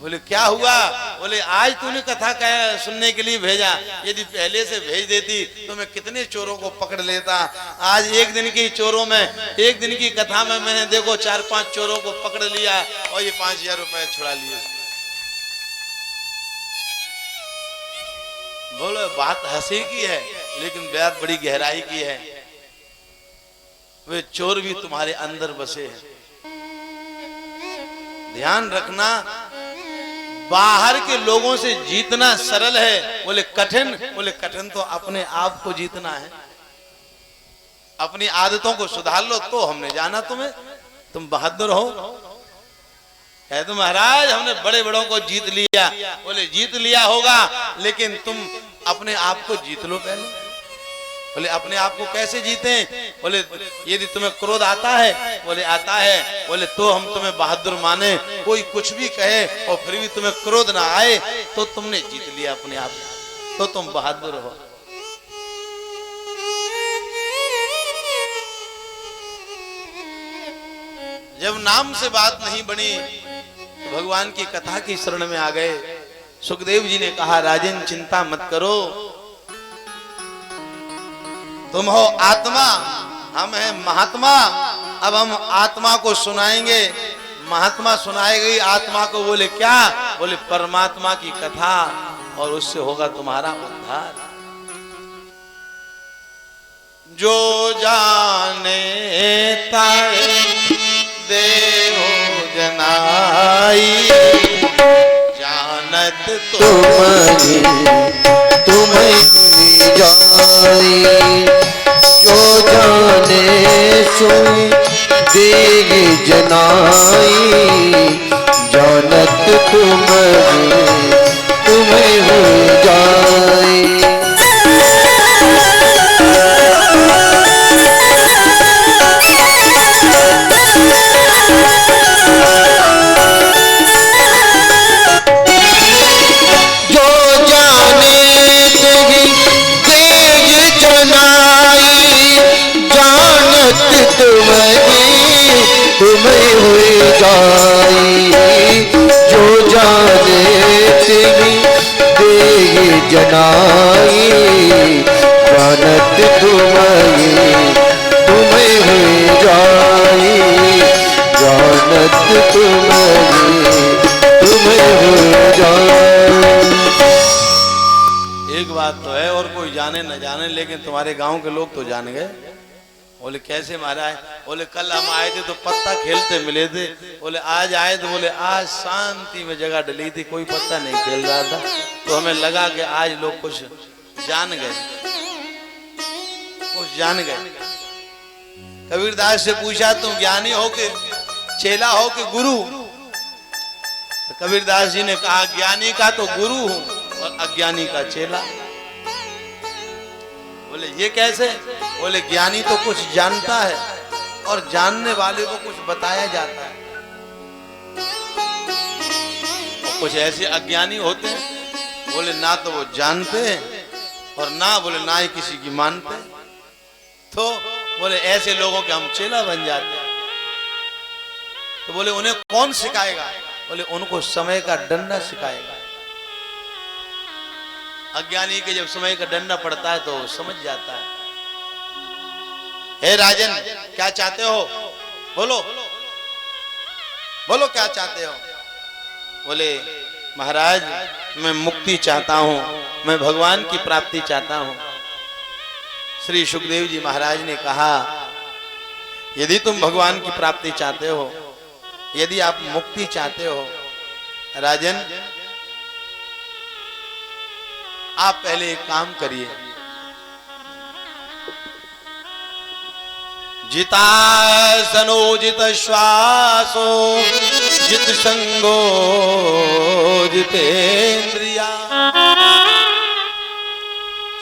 बोले, क्या हुआ? बोले, आज तूने कथा सुनने के लिए भेजा, यदि पहले से भेज देती तो मैं कितने चोरों को पकड़ लेता। आज एक दिन की चोरों में, एक दिन की कथा में मैंने देखो 4-5 चोरों को पकड़ लिया और ये 5000 रुपए छुड़ा लिए। बोलो, बात हंसी की है लेकिन बात बड़ी गहराई की है। वे चोर भी तुम्हारे अंदर बसे हैं। ध्यान रखना, बाहर के लोगों से जीतना सरल है। बोले कठिन? बोले कठिन तो अपने आप को जीतना है। अपनी आदतों को सुधार लो तो हमने जाना तुम्हें, तुम बहादुर हो। कहे तो महाराज हमने बड़े बड़ों को जीत लिया। बोले जीत लिया होगा, लेकिन तुम अपने आप को जीत लो पहले। बोले अपने आप को कैसे जीते? बोले यदि तुम्हें क्रोध आता है, बोले आता है, बोले तो हम तुम्हें बहादुर माने। कोई कुछ भी कहे और फिर भी तुम्हें क्रोध ना आए तो तुमने जीत लिया अपने आप, तो तुम बहादुर हो। जब नाम से बात नहीं बनी तो भगवान की कथा की शरण में आ गए। सुखदेव जी ने कहा, राजन चिंता मत करो, तुम हो आत्मा, हम हैं महात्मा। अब हम आत्मा को सुनाएंगे। महात्मा सुनाएगी आत्मा को। बोले क्या? बोले परमात्मा की कथा, और उससे होगा तुम्हारा उद्धार। जो जाने ताए देहो जनाई, जानत तुम्हें जानी। जो जाने सोई देग जनाई, जानत तुम्हें हो जाई। तुम्हें हुई जाई। जो जाने तेरी देगी जनाई, जानत तुम्हें हुई जाई। जानत तुम्हें हुई जाई। एक बात तो है, और कोई जाने न जाने, लेकिन तुम्हारे गांव के लोग तो जान गए। बोले कैसे महाराज? बोले कल हम आए थे तो पत्ता खेलते मिले थे। बोले आज आए तो बोले आज शांति में जगह डली थी, कोई पत्ता नहीं खेल रहा था, तो हमें लगा कि आज लोग कुछ जान गए, कुछ जान गए। कबीरदास से पूछा, तुम ज्ञानी हो के चेला हो के गुरु? तो कबीरदास जी ने कहा, ज्ञानी का तो गुरु हूं और अज्ञानी का चेला। बोले ये कैसे? बोले ज्ञानी तो कुछ जानता है और जानने वाले को कुछ बताया जाता है, और कुछ ऐसे अज्ञानी होते हैं, बोले ना तो वो जानते हैं और ना बोले ना ही किसी की मानते हैं। तो बोले ऐसे लोगों के हम चेला बन जाते हैं। तो बोले उन्हें कौन सिखाएगा? बोले उनको समय का डंडा सिखाएगा। अज्ञानी के जब समय का डंडा पड़ता है तो समझ जाता है। हे राजन, क्या चाहते हो? बोलो बोलो क्या चाहते हो? बोले महाराज, मैं मुक्ति चाहता हूं, मैं भगवान की प्राप्ति चाहता हूं। श्री सुखदेव जी महाराज ने कहा, यदि तुम भगवान की प्राप्ति चाहते हो, यदि आप मुक्ति चाहते हो, राजन आप पहले एक काम करिए। जितासनो जित श्वासो जित संगो जितेन्द्रिया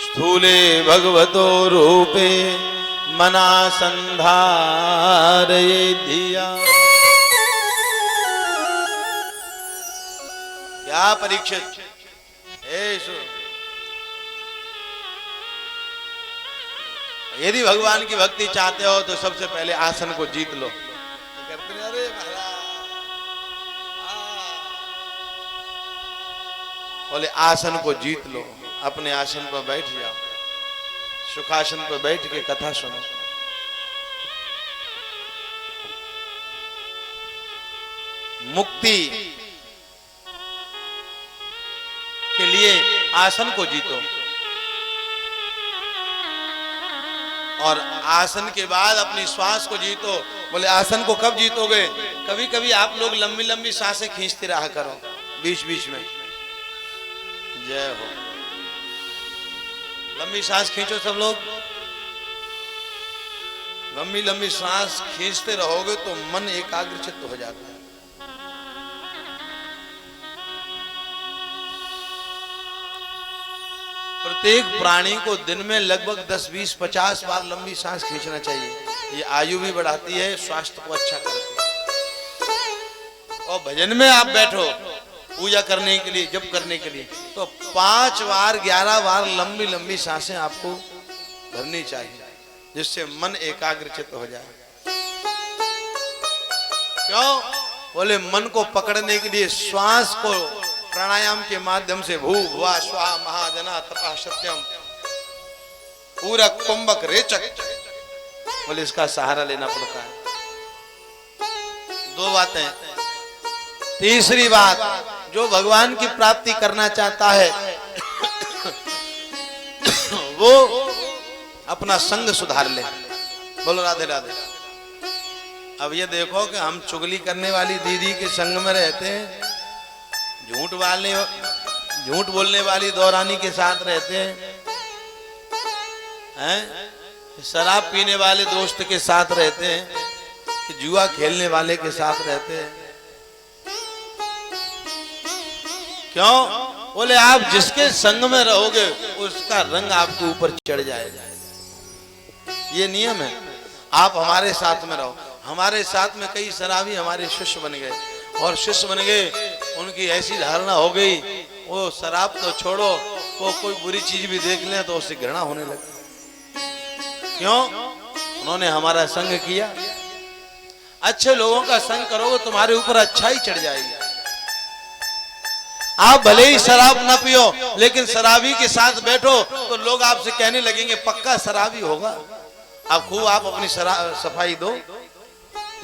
स्थूले भगवतो रूपे मना संधारये धिया। क्या परीक्षित, यदि भगवान की भक्ति चाहते हो तो सबसे पहले आसन को जीत लो। अरे बोले आसन को जीत लो, अपने आसन पर बैठ जाओ, सुखासन पर बैठ के कथा सुनो। मुक्ति के लिए आसन को जीतो, और आसन के बाद अपनी श्वास को जीतो। बोले आसन को कब जीतोगे? कभी कभी आप लोग लंबी लंबी सांसें खींचते रहा करो बीच बीच में। जय हो। लंबी सांस खींचो सब लोग। लंबी लंबी सांस खींचते रहोगे तो मन एकाग्रचित्त हो जाता है। प्रत्येक प्राणी को दिन में लगभग 10, 20, 50 बार लंबी सांस खींचना चाहिए। ये आयु भी बढ़ाती है, स्वास्थ्य को अच्छा करती है। और भजन में आप बैठो पूजा करने के लिए, जप करने के लिए, तो 5 बार 11 बार लंबी लंबी सांसें आपको भरनी चाहिए, जिससे मन एकाग्रचित्त हो जाए। क्यों? बोले मन को पकड़ने के लिए श्वास को प्राणायाम के माध्यम से भू भुवा स्वाहा महाजना तपः सत्यम पूरा कुंभक रेचक, बोले इसका सहारा लेना पड़ता है। 2 बातें। तीसरी बात, जो भगवान की प्राप्ति करना चाहता है वो अपना संग सुधार ले। बोलो राधे राधे। अब ये देखो कि हम चुगली करने वाली दीदी के संग में रहते हैं, झूठ बोलने वाली दौरानी के साथ रहते हैं, शराब पीने वाले दोस्त के साथ रहते हैं, जुआ खेलने वाले के साथ रहते हैं। क्यों? बोले आप जिसके संग में रहोगे उसका रंग आपके ऊपर चढ़ जाएगा। ये नियम है। आप हमारे साथ में रहो। हमारे साथ में कई शराबी हमारे शिष्य बन गए, और शिष्य बन गए, उनकी ऐसी धारणा हो गई, वो शराब तो छोड़ो, वो कोई बुरी चीज भी देख ले तो उससे घृणा होने लगी। क्यों? उन्होंने हमारा संग किया। अच्छे लोगों का संग करोगे तुम्हारे ऊपर अच्छाई चढ़ जाएगी। आप भले ही शराब ना पियो, लेकिन शराबी के साथ बैठो तो लोग आपसे कहने लगेंगे पक्का शराबी होगा। आप खूब आप अपनी सफाई दो,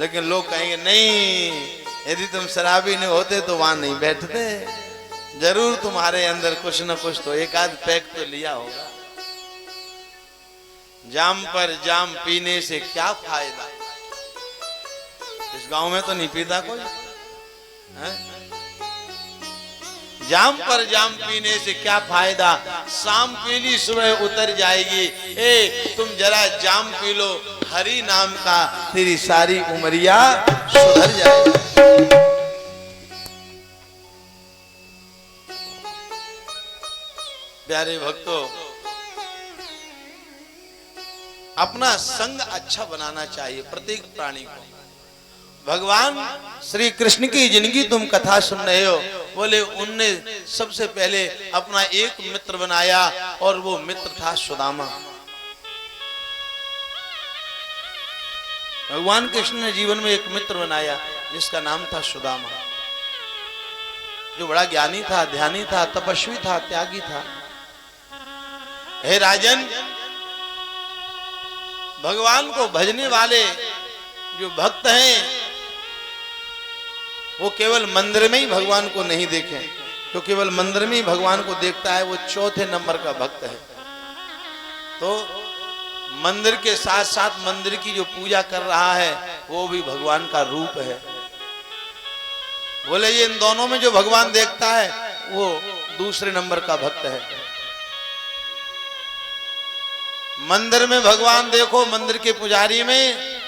लेकिन लोग कहेंगे नहीं, यदि तुम शराबी नहीं होते तो वहां नहीं बैठते, जरूर तुम्हारे अंदर कुछ न कुछ तो एक आध पैक तो लिया होगा। जाम पर जाम पीने से क्या फायदा? इस गांव में तो नहीं पीता कोई है? जाम पर जाम पीने से क्या फायदा? शाम पीली सुबह उतर जाएगी। ए तुम जरा जाम पी लो हरि नाम का, तेरी सारी उमरिया सुधर जाएगी। प्यारे भक्तों, अपना संग अच्छा बनाना चाहिए प्रत्येक प्राणी को। भगवान श्री कृष्ण की जिनकी तुम कथा सुन रहे हो, बोले उनने सबसे पहले अपना एक मित्र बनाया, और वो मित्र था सुदामा। भगवान कृष्ण ने जीवन में एक मित्र बनाया जिसका नाम था सुदामा, जो बड़ा ज्ञानी था, ध्यानी था, तपस्वी था, त्यागी था। हे राजन, भगवान को भजने वाले जो भक्त हैं वो केवल मंदिर में ही भगवान को नहीं देखें, जो केवल मंदिर में ही भगवान को देखता है वो चौथे नंबर का भक्त है। तो मंदिर के साथ साथ मंदिर की जो पूजा कर रहा है वो भी भगवान का रूप है। बोले ये इन दोनों में जो भगवान देखता है वो दूसरे नंबर का भक्त है। मंदिर में भगवान देखो, मंदिर के पुजारी में,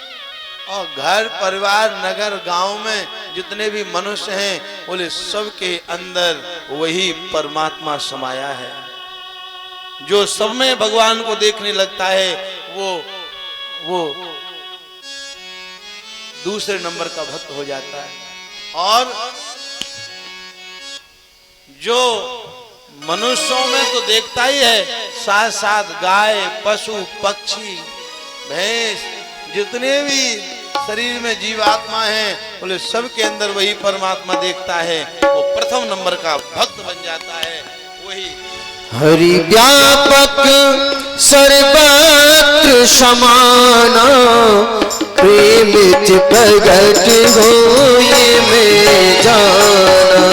और घर परिवार नगर गांव में जितने भी मनुष्य हैं बोले सबके अंदर वही परमात्मा समाया है। जो सब में भगवान को देखने लगता है वो दूसरे नंबर का भक्त हो जाता है। और जो मनुष्यों में तो देखता ही है, साथ साथ गाय, पशु, पक्षी, भैंस, जितने भी शरीर में जीवात्मा हैं बोले सबके अंदर वही परमात्मा देखता है। वो प्रथम नंबर का भक्त बन जाता है। वही हरि व्यापक सर्वत्र समाना, प्रेमित प्रगट होए में जाना।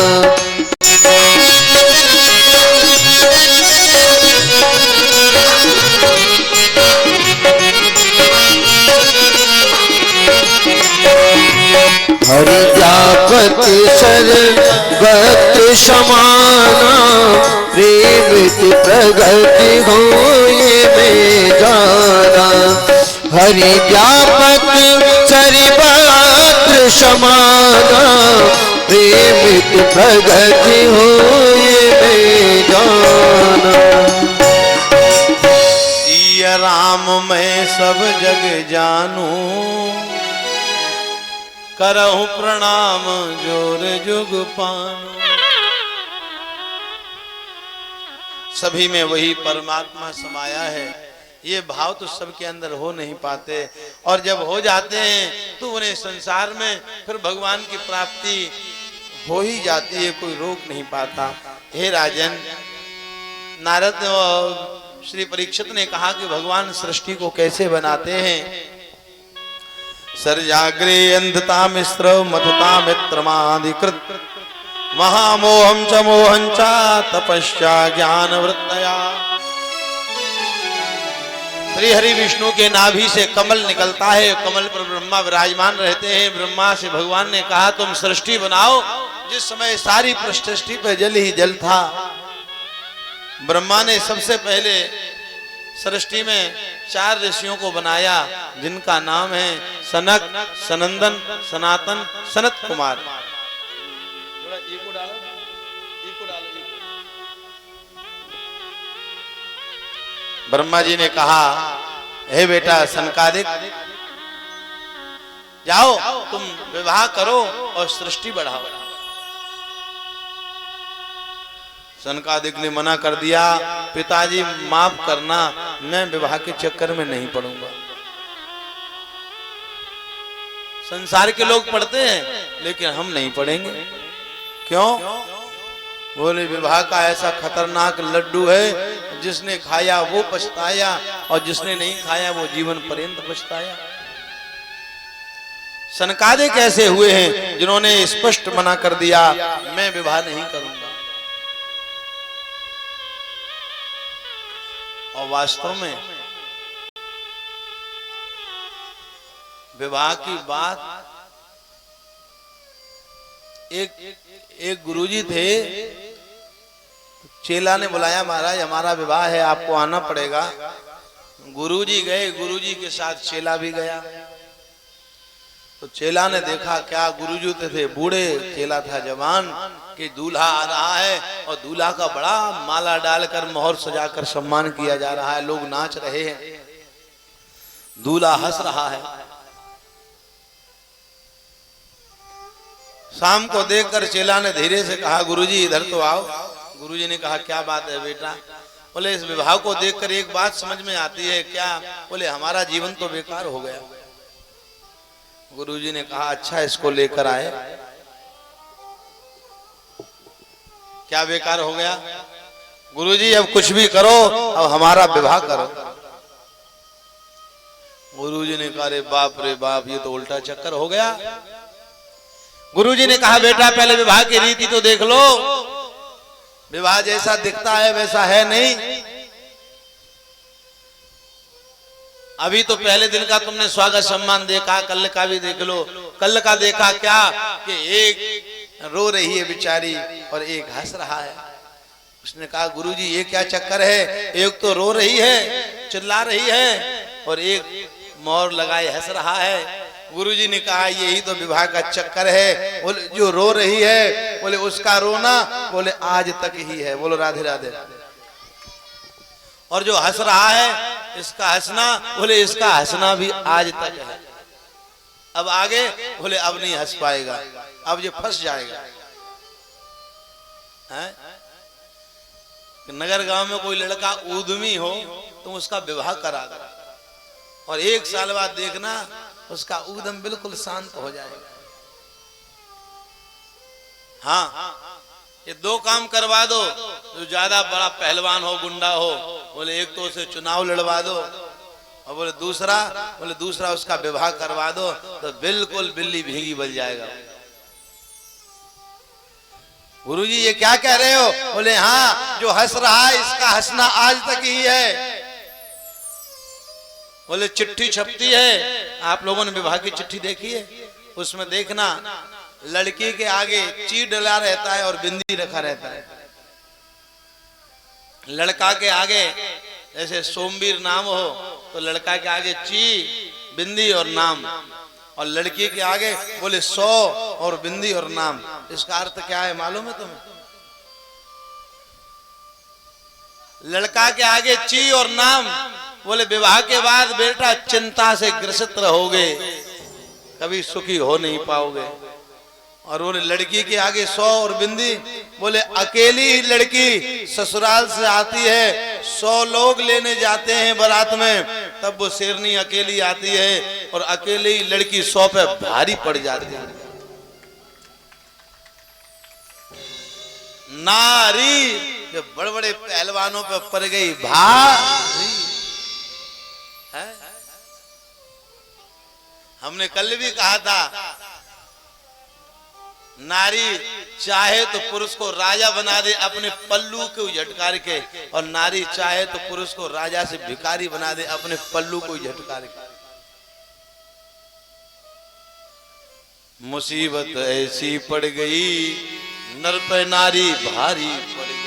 हरि व्यापक सर्वत्र समाना, प्रेमित प्रगट होए में जाना। हरि व्यापक सर्वत्र समाना, प्रेमित प्रगट होए में जाना। सिया राम मैं सब जग जानू, करहु प्रणाम जोर जुग पानू। सभी में वही परमात्मा समाया है। ये भाव तो सबके अंदर हो नहीं पाते, और जब हो जाते हैं तो उन्हें संसार में फिर भगवान की प्राप्ति हो ही जाती है, कोई रोक नहीं पाता। हे राजन, नारद और श्री परीक्षित ने कहा कि भगवान सृष्टि को कैसे बनाते हैं। सर्जाग्रे अंधता मिश्र मथता मित्रमाधिकृत, महामोहम च मोहं च तपस्या ज्ञान वृत्तया। श्री हरि विष्णु के नाभि से कमल निकलता है, कमल पर ब्रह्मा विराजमान रहते हैं। ब्रह्मा से भगवान ने कहा तुम सृष्टि बनाओ। जिस समय सारी सृष्टि पर जल ही जल था, ब्रह्मा ने सबसे पहले सृष्टि में 4 ऋषियों को बनाया जिनका नाम है सनक, सनंदन, सनातन, सनत कुमार। ब्रह्मा जी ने कहा हे बेटा सनकादिक, जाओ तुम विवाह करो और सृष्टि बढ़ाओ। सनकादिक ने मना कर दिया, पिताजी माफ करना, मैं विवाह के चक्कर में नहीं पड़ूंगा। संसार के लोग पढ़ते हैं लेकिन हम नहीं पढ़ेंगे। क्यों? बोले विवाह का ऐसा खतरनाक लड्डू है, जिसने खाया वो पछताया और जिसने नहीं खाया वो जीवन पर्यंत पछताया। सनकादिक ऐसे हुए हैं जिन्होंने स्पष्ट मना कर दिया मैं विवाह नहीं करूंगा। और वास्तव में विवाह की बात, एक गुरुजी थे, चेला ने बुलाया महाराज हमारा विवाह है आपको आना पड़ेगा। गुरुजी गए, गुरुजी के साथ चेला भी गया। तो चेला ने देखा क्या गुरुजी थे बूढ़े, चेला था जवान, कि दूल्हा आ रहा है और दूल्हा का बड़ा माला डालकर मोहर सजाकर सम्मान किया जा रहा है, लोग नाच रहे हैं, दूल्हा हंस रहा है। शाम को देखकर चेला ने धीरे से कहा गुरुजी इधर तो आओ। गुरुजी ने कहा क्या बात है बेटा? बोले इस विवाह को देखकर एक बात समझ में आती है। क्या? बोले हमारा जीवन तो बेकार हो गया। गुरुजी ने कहा अच्छा इसको लेकर आए। क्या बेकार हो गया? गुरुजी अब कुछ भी करो, अब हमारा विवाह करो। गुरुजी ने कहा रे बाप ये तो उल्टा चक्कर हो गया। गुरुजी ने कहा बेटा पहले विवाह की रीति तो देख लो, विवाह जैसा दिखता है वैसा है नहीं। अभी तो पहले दिन का तुमने स्वागत सम्मान देखा, कल का भी देख लो। कल का देखा क्या कि एक रो रही है बेचारी और एक हंस रहा है। उसने कहा गुरुजी ये क्या चक्कर है, एक तो रो रही है चिल्ला रही है और एक मोर लगाए हंस रहा है। गुरुजी ने कहा यही तो विवाह का चक्कर है। बोले जो रो रही है बोले उसका रोना बोले आज तक ही है। बोलो राधे राधे। और जो हंस रहा है इसका हंसना बोले इसका हंसना भी आज तक है। अब आगे बोले अब नहीं हंस पाएगा, अब ये फंस जाएगा। है? नगर गांव में कोई लड़का उद्यमी हो तुम उसका विवाह करा दो और 1 साल बाद देखना उसका उद्यम बिल्कुल शांत हो जाएगा। हाँ, ये 2 काम करवा दो। जो ज्यादा बड़ा पहलवान हो गुंडा हो बोले एक तो उसे चुनाव लड़वा दो और बोले दूसरा उसका विवाह करवा दो तो बिल्कुल बिल्ली भीगी बन जाएगा। गुरुजी ये क्या कह रहे हो? बोले हाँ जो हंस रहा है इसका हंसना आज तक ही है। बोले चिट्ठी छपती है, आप लोगों ने विवाह की चिट्ठी देखी है? उसमें देखना लड़की के आगे ची डला रहता है और बिंदी रखा रहता है। लड़का के आगे जैसे सोमवीर नाम हो तो लड़का के आगे ची बिंदी और नाम, और लड़की के आगे बोले 100 और बिंदी और नाम। इसका अर्थ क्या है मालूम है तुम्हें? लड़का के आगे ची और नाम बोले विवाह के बाद बेटा चिंता से ग्रसित रहोगे, कभी सुखी हो नहीं पाओगे। और बोले लड़की के आगे 100 और बिंदी बोले अकेली लड़की ससुराल से आती है, 100 लोग लेने जाते हैं बारात में, तब वो शेरनी अकेली आती है और अकेली लड़की 100 पे भारी पड़ जाती है। नारी जो बड़े बड़े पहलवानों पे पड़ गई भारी है। हमने कल भी कहा था नारी चाहे तो पुरुष को राजा बना दे अपने पल्लू को झटकार के, और नारी चाहे तो पुरुष को राजा से भिखारी बना दे अपने पल्लू को झटकार के। मुसीबत ऐसी पड़ गई नर पे नारी भारी पड़ गई।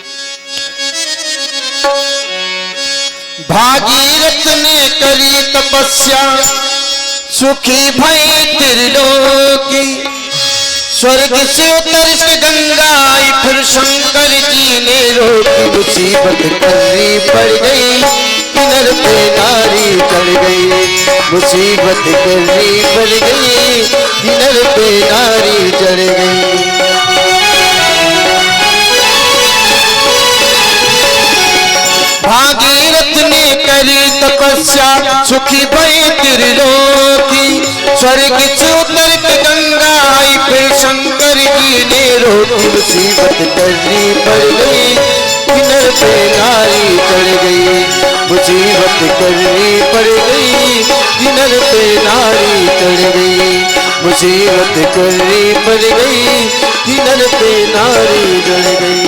भागीरथ ने करी तपस्या सुखी भई त्रिलोकी, स्वर्ग से उतर से गंगा आई फिर शंकर जी ने रोकी। मुसीबत करनी पड़ गई नर पे नारी चढ़ गई, मुसीबत करनी पड़ गई नर पे नारी चढ़ गई। भागीरथ ने करी तपस्या सुखी भई त्रिलोकी, स्वर्ग से उतर के गंगा आई फिर शंकर जी ने रोकी। मुसीबत करनी पड़ गई नर पे नारी चढ़ गई, मुसीबत करनी पड़ गई नर पे नारी चढ़ गई, मुसीबत करनी पड़ गई नर पे नारी चढ़ गई।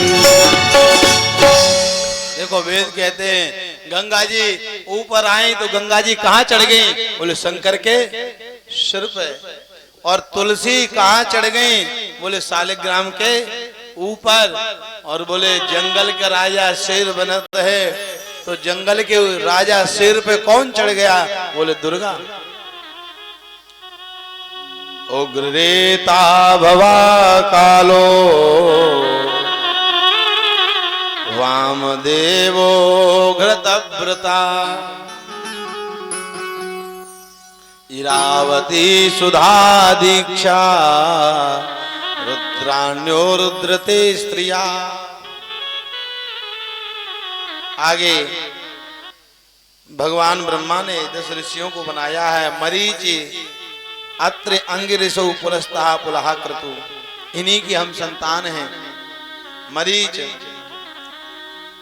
देखो वेद कहते हैं गंगा जी ऊपर आई तो गंगा जी कहाँ चढ़ गई? बोले शंकर के सिर पे। और तुलसी कहाँ चढ़ गई? बोले शालिग्राम के ऊपर। और बोले जंगल का राजा शेर बनता है तो जंगल के राजा शेर पे कौन चढ़ गया? बोले दुर्गा। उग्ररेता भवा कालो वामदेवो घृतव्रता, इरावती सुधा दीक्षा रुद्राण्यो रुद्रते स्त्रिया। आगे भगवान ब्रह्मा ने 10 ऋषियों को बनाया है। मरीचि अत्र अंगिरिसौ पुलस्तः पुलः क्रतु, इन्हीं की हम संतान हैं। मरीच,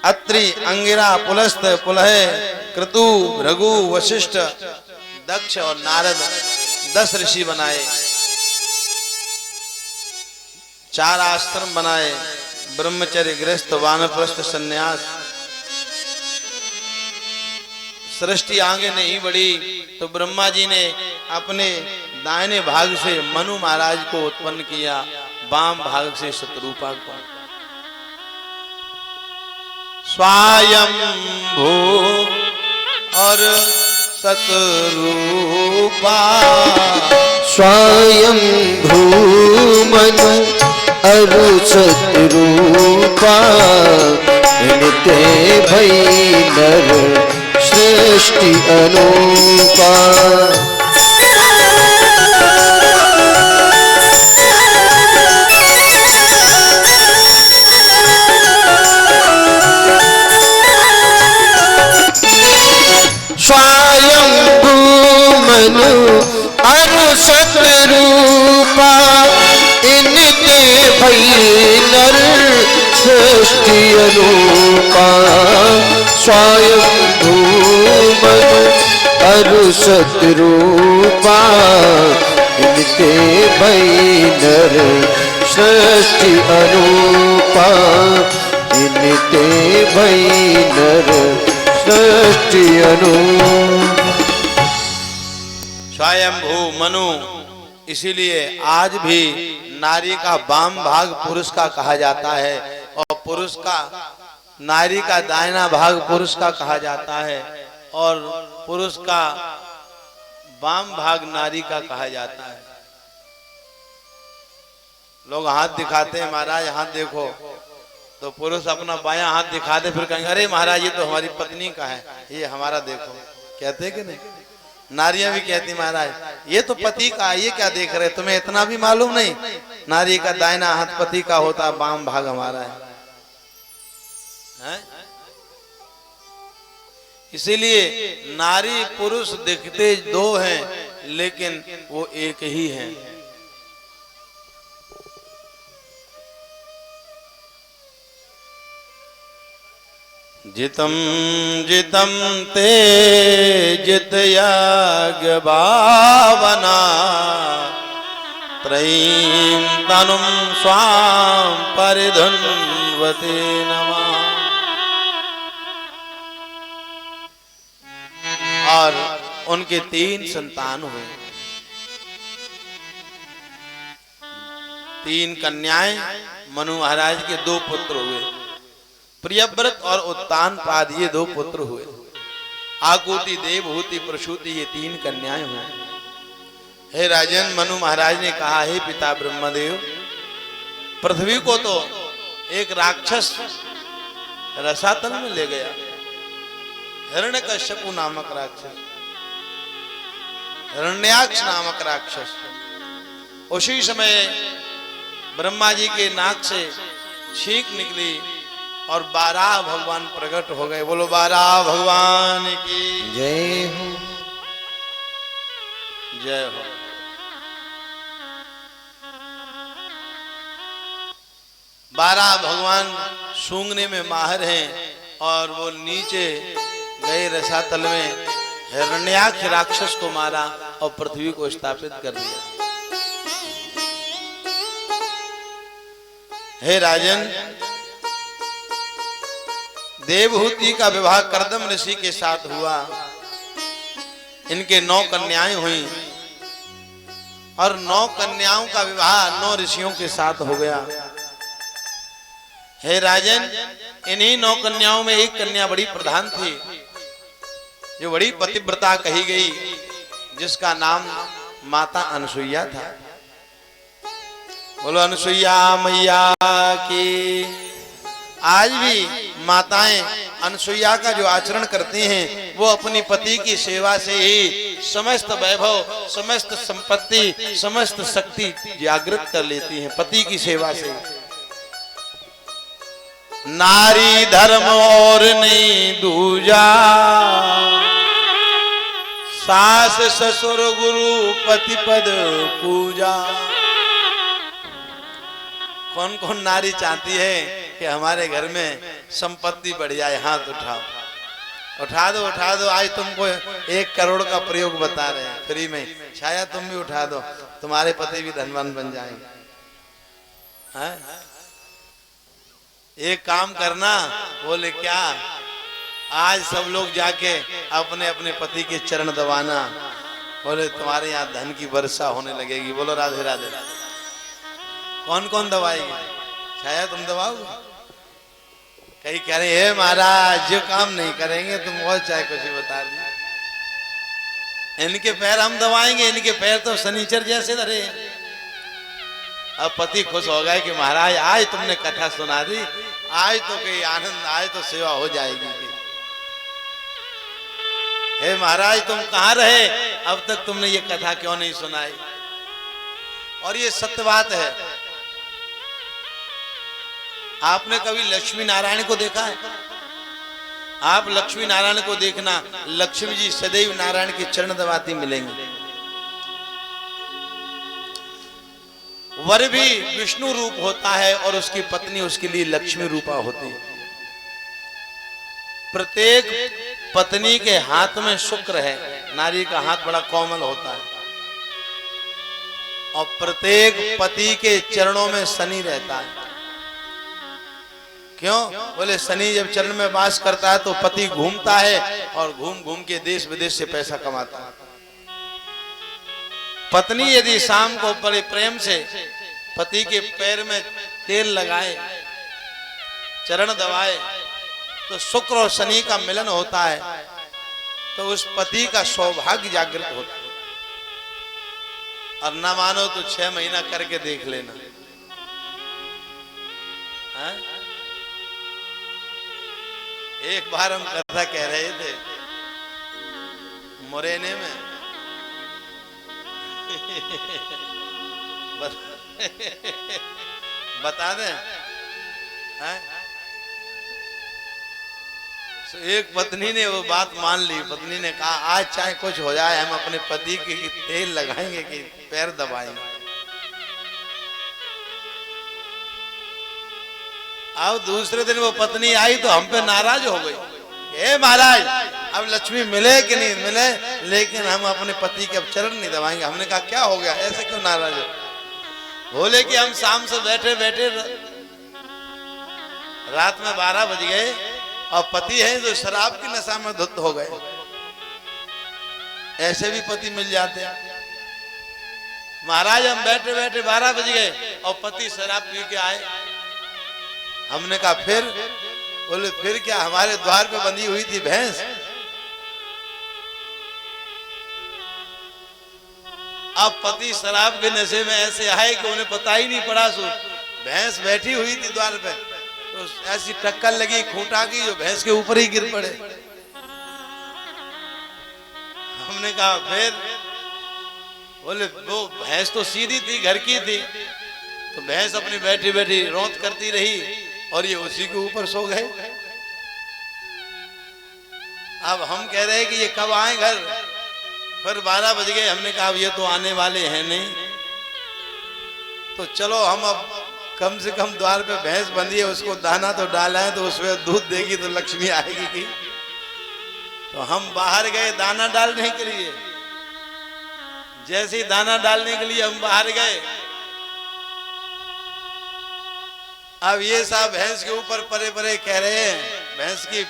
अत्रि, अंगिरा, पुलस्त, पुलह, क्रतु, रघु, वशिष्ठ, दक्ष और नारद 10 ऋषि बनाए, 4 आश्रम बनाए, ब्रह्मचर्य, गृहस्थ, वानप्रस्थ, सन्यास। सृष्टि आगे नहीं बढ़ी तो ब्रह्मा जी ने अपने दाहिने भाग से मनु महाराज को उत्पन्न किया, वाम भाग से शत्रुपा को। स्वयंभू और शत्रुपा, स्वयंभू मनु अरु शत्रुपा, इनते भई नर सृष्टि अनूपा। स्वयंभू मनु अरु शत्रुपा, इनते भई नर सृष्टि अनूपा। स्वयंभू मनु अरु शत्रुपा, इनते भई नर सृष्टि अनूपा, इनते भई नर सृष्टि अनूपा। स्वयंभू मनु, इसीलिए आज भी नारी का वाम भाग पुरुष का कहा जाता है और पुरुष का, नारी का दाहिना भाग पुरुष का कहा जाता है और पुरुष का वाम भाग नारी का कहा जाता है। लोग हाथ दिखाते हैं, महाराज हाथ देखो, तो पुरुष अपना बायां हाथ दिखा दे, फिर कहेंगे अरे महाराज ये तो हमारी पत्नी का है, ये हमारा देखो, कहते कि नहीं? नारियां भी कहती महाराज ये तो पति का है, ये क्या देख रहे, तुम्हें इतना भी मालूम नहीं? नारी का दाहिना हाथ पति का होता, वाम भाग हमारा है। इसीलिए नारी पुरुष दिखते 2 हैं लेकिन वो एक ही हैं। जितम जितम ते जित यज्ञ भावना, त्रयीं तनुं स्वां परिधन्वते नमः। और उनके 3 संतान हुए, 3 कन्याएं, मनु महाराज के 2 पुत्र हुए, प्रियव्रत और उत्तानपाद ये 2 पुत्र हुए, आकुति, देवहूति, प्रसूति ये 3 कन्याएं हुई। हे राजन, मनु महाराज ने कहा हे पिता ब्रह्मदेव, पृथ्वी को तो एक राक्षस रसातल में ले गया, हिरण्यकश्यप नामक राक्षस, हिरण्याक्ष नामक राक्षस। उसी समय ब्रह्मा जी के नाक से छींक निकली और 12 भगवान प्रकट हो गए। बोलो 12 भगवान की जय हो, जय हो। 12 भगवान सूंघने में माहिर हैं और वो नीचे गए रसातल में, हिरण्याक्ष राक्षस को मारा और पृथ्वी को स्थापित कर दिया। हे राजन, देवहूति का विवाह कर्दम ऋषि के साथ हुआ, इनके 9 कन्याएं हुई और 9 कन्याओं का विवाह 9 ऋषियों के साथ हो गया। हे राजन, इन्हीं 9 कन्याओं में एक कन्या बड़ी प्रधान थी, जो बड़ी पतिव्रता कही गई, जिसका नाम माता अनसुईया था। बोलो अनुसुईया मैया की। आज भी माताएं अनसुईया का जो आचरण करती हैं, वो अपनी पति की सेवा से ही समस्त वैभव, समस्त संपत्ति, समस्त शक्ति जागृत कर लेती हैं, पति की सेवा से। नारी धर्म और नहीं दूजा, सास ससुर गुरु पति पद पूजा। कौन कौन नारी चाहती है कि हमारे घर में संपत्ति बढ़ जाए? हाथ उठाओ, उठा दो उठा दो। आज तुमको 1 करोड़ का प्रयोग बता रहे हैं फ्री में। छाया तुम भी उठा दो, तुम्हारे पति भी धनवान बन जाएंगे। हाँ? एक काम करना, बोले क्या? आज सब लोग जाके अपने अपने पति के चरण दबाना। बोले तुम्हारे यहाँ धन की वर्षा होने लगेगी। बोलो राधे राधे। कौन कौन दबाएगी? छाया तुम दबाओगे? कहीं कह रहे हैं महाराज जो काम नहीं करेंगे तुम और चाहे कुछ भी बता दी। इनके पैर हम दबाएंगे, इनके पैर तो शनिचर जैसे धरे। अब पति खुश हो गए कि महाराज आज तुमने कथा सुना दी, आज तो कहीं आनंद, आज तो सेवा हो जाएगी। हे महाराज तुम कहाँ रहे, अब तक तुमने ये कथा क्यों नहीं सुनाई? और ये सत्य बात है। आपने कभी लक्ष्मी नारायण को देखा है? आप लक्ष्मी नारायण को देखना, लक्ष्मी जी सदैव नारायण के चरण दबाती मिलेंगे। वर भी विष्णु रूप होता है और उसकी पत्नी उसके लिए लक्ष्मी रूपा होती है। प्रत्येक पत्नी के हाथ में शुक्र है, नारी का हाथ बड़ा कोमल होता है। और प्रत्येक पति के चरणों में शनि रहता है। क्यों? बोले शनि जब चरण में वास करता है तो पति घूमता है और घूम घूम के देश विदेश से पैसा कमाता है। पत्नी यदि शाम को बड़े प्रेम से पति के पैर में तेल लगाए, चरण दबाए, तो शुक्र और शनि का मिलन होता है, तो उस पति का सौभाग्य जागृत होता है। और ना मानो तो 6 महीना करके देख लेना। हाँ? एक बार हम कथा कह रहे थे मुरैने में। बता दें? हाँ? तो एक पत्नी ने वो बात मान ली। पत्नी ने कहा आज चाहे कुछ हो जाए हम अपने पति के तेल लगाएंगे कि पैर दबाएंगे। अब दूसरे दिन वो पत्नी आई तो हम पे नाराज हो गई। हे महाराज अब लक्ष्मी मिले कि नहीं मिले, लेकिन हम अपने पति के अब चरण नहीं दबाएंगे। हमने कहा क्या हो गया, ऐसे क्यों नाराज हो? बोले कि हम शाम से बैठे बैठे रात में 12 बज गए और पति है जो शराब की नशा में धुत हो गए। ऐसे भी पति मिल जाते हैं। महाराज हम बैठे बैठे 12 बज गए और पति शराब पी के आए। हमने कहा फिर? बोले फिर क्या, हमारे द्वार पे बंधी हुई थी भैंस। अब पति शराब के नशे में ऐसे आए कि उन्हें पता ही नहीं पड़ा। सो भैंस बैठी हुई थी द्वार पे, तो ऐसी टक्कर लगी खूंटा की जो भैंस के ऊपर ही गिर पड़े। हमने कहा फिर? बोले वो भैंस तो सीधी थी, घर की थी, तो भैंस अपनी बैठी बैठी रौंद करती रही और ये उसी के ऊपर सो गए। अब हम कह रहे हैं कि ये कब आए घर? फिर 12 बज गए। हमने कहा अब ये तो आने वाले हैं नहीं, तो चलो हम अब कम से कम द्वार पे भैंस बंधी है, उसको दाना तो डाला है, तो उसमें दूध देगी तो लक्ष्मी आएगी की। तो हम बाहर गए दाना डालने के लिए। जैसे ही दाना डालने के लिए हम बाहर गए, अब ये साहब भैंस के ऊपर परे परे कह रहे हैं। भैंस की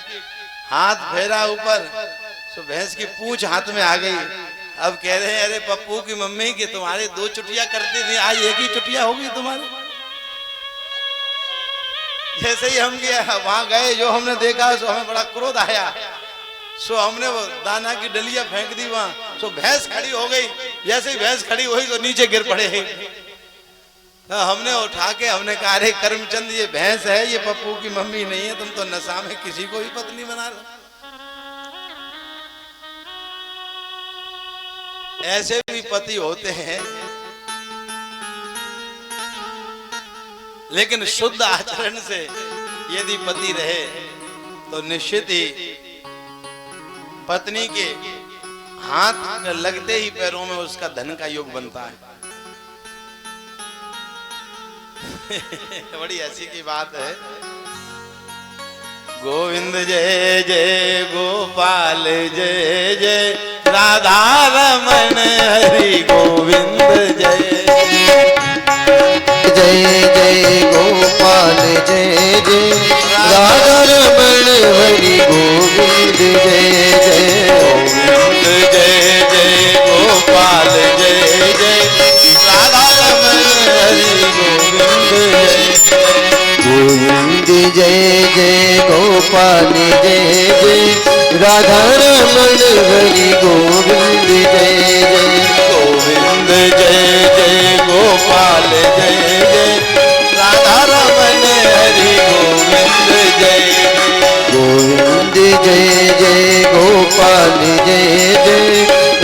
हाथ फेरा ऊपर, तो भैंस की पूंछ हाथ में आ गई। अब कह रहे हैं अरे पप्पू की मम्मी की तुम्हारे 2 चुटिया करती थी, आज एक ही चुटिया होगी तुम्हारी। जैसे ही हम गया वहां गए, जो हमने देखा सो हमें बड़ा क्रोध आया। सो हमने वो दाना की डलिया फेंक दी वहां। सो भैंस खड़ी हो गई। जैसे ही भैंस खड़ी हुई तो नीचे गिर पड़े। तो हमने उठा के हमने कहा अरे करमचंद ये भैंस है, ये पप्पू की मम्मी नहीं है, तुम तो नशा में किसी को भी पत्नी बना रहे। ऐसे भी पति होते हैं, लेकिन शुद्ध आचरण से यदि पति रहे तो निश्चित ही पत्नी के हाथ लगते ही पैरों में उसका धन का योग बनता है। बड़ी हंसी की बात है। गोविंद जय जय गोपाल जय जय राधा रमन हरि गोविंद जय जय जय गोपाल जय जय राधा रमन हरि गोविंद जय जय गोविंद जय जय गोपाल जय जय राधा रमन हरि गोविंद जय गोविंद जय जय गोपाल जय जय राधा रमन हरि गोविंद जय जय गोविंद जय जय गोपाल जय जय राधा रमन हरि गोविंद जय गोविंद जय जय गोपाल जय जय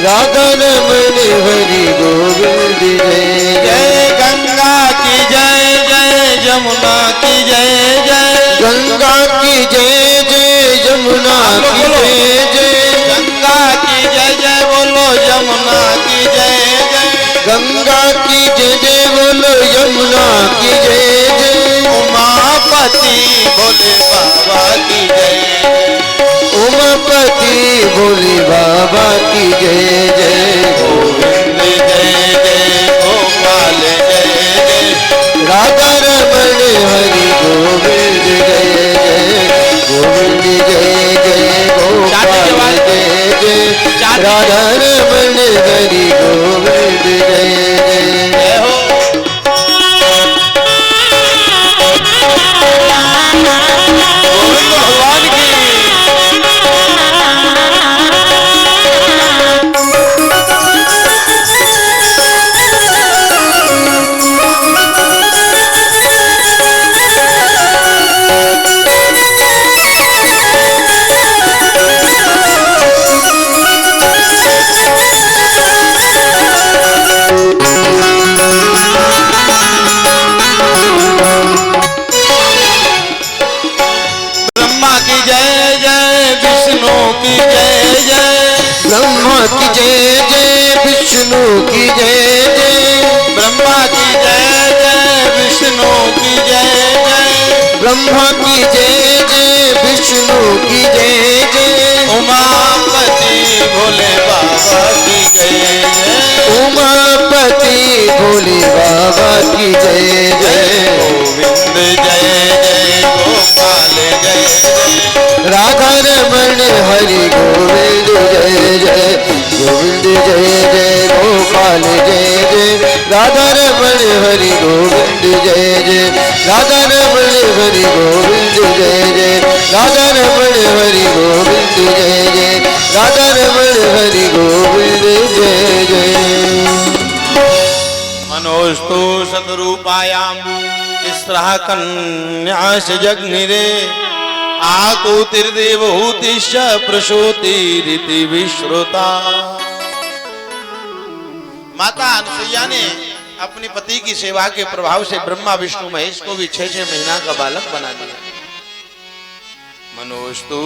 राधा रमन हरि गोविंद जय जय गंगा की जय जय जमुना की जय जय गंगा की जय जय जमुना की जय जय गंगा की जय जय बोलो यमुना की जय जय गंगा की जय जय बोलो यमुना की जय जय उमापति भोले बाबा की जय उमापति भोले बाबा की जय जय गोविंद जय जय गोपाल जय जय राधा रमन हरि गोविंद जय जय गोविंद जय जय गोपाल जय जय राधा रमन हरि गोविंद जय जय जय हो गोविंद भगवान की ब्रह्मा की जय जय विष्णु की जय जय ब्रह्मा की जय जय विष्णु की जय जय ब्रह्मा की जय जय विष्णु की जय जय ब्रह्मा की जय जय विष्णु की जय जय उमापति भोले बाबा की जय जय उमापति भोले बाबा की जय जय गोविंद जय जय गोपाल जय जय राधा रमन हरि गोविंद जय जय गोविंद जय जय गोपाल जय जय राधा रमन हरि गोविंद जय जय राधा रमन हरि गोविंद जय जय राधा रमन हरि गोविंद जय जय राधा रमन हरि गोविंद जय जय मनोस्तु सतरूपायाम तिस्रः कन्यास जग्निरे आकुतिर्देवहूतिश्च प्रसूतिरिति विश्रुता। माता अनुसुईया ने अपने पति की सेवा के प्रभाव से ब्रह्मा विष्णु महेश को भी 6-6 महीना का बालक बना दिया। मनोस्तु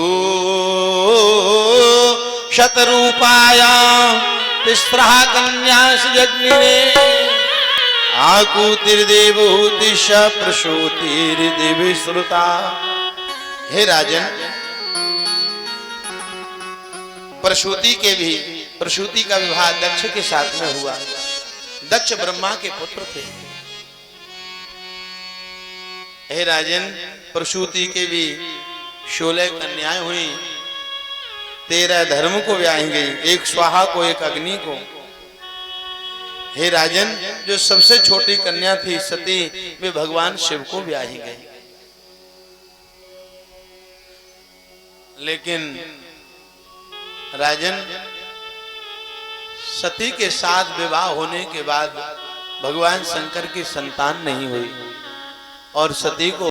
शतरूपाया तिस्रः कन्यास जग्निरे आकुतिर्देवहूतिश्च प्रसूतिरिति विश्रुता। हे राजन, प्रसूति का विवाह दक्ष के साथ में हुआ। दक्ष ब्रह्मा के पुत्र थे। हे राजन, प्रसूति के भी 16 कन्याएं हुई। 13 धर्म को ब्याही गई, एक स्वाहा को, एक अग्नि को। हे राजन, जो सबसे छोटी कन्या थी सती, वे भगवान शिव को ब्याही गई। लेकिन राजन, सती के साथ विवाह होने के बाद भगवान शंकर की संतान नहीं हुई और सती को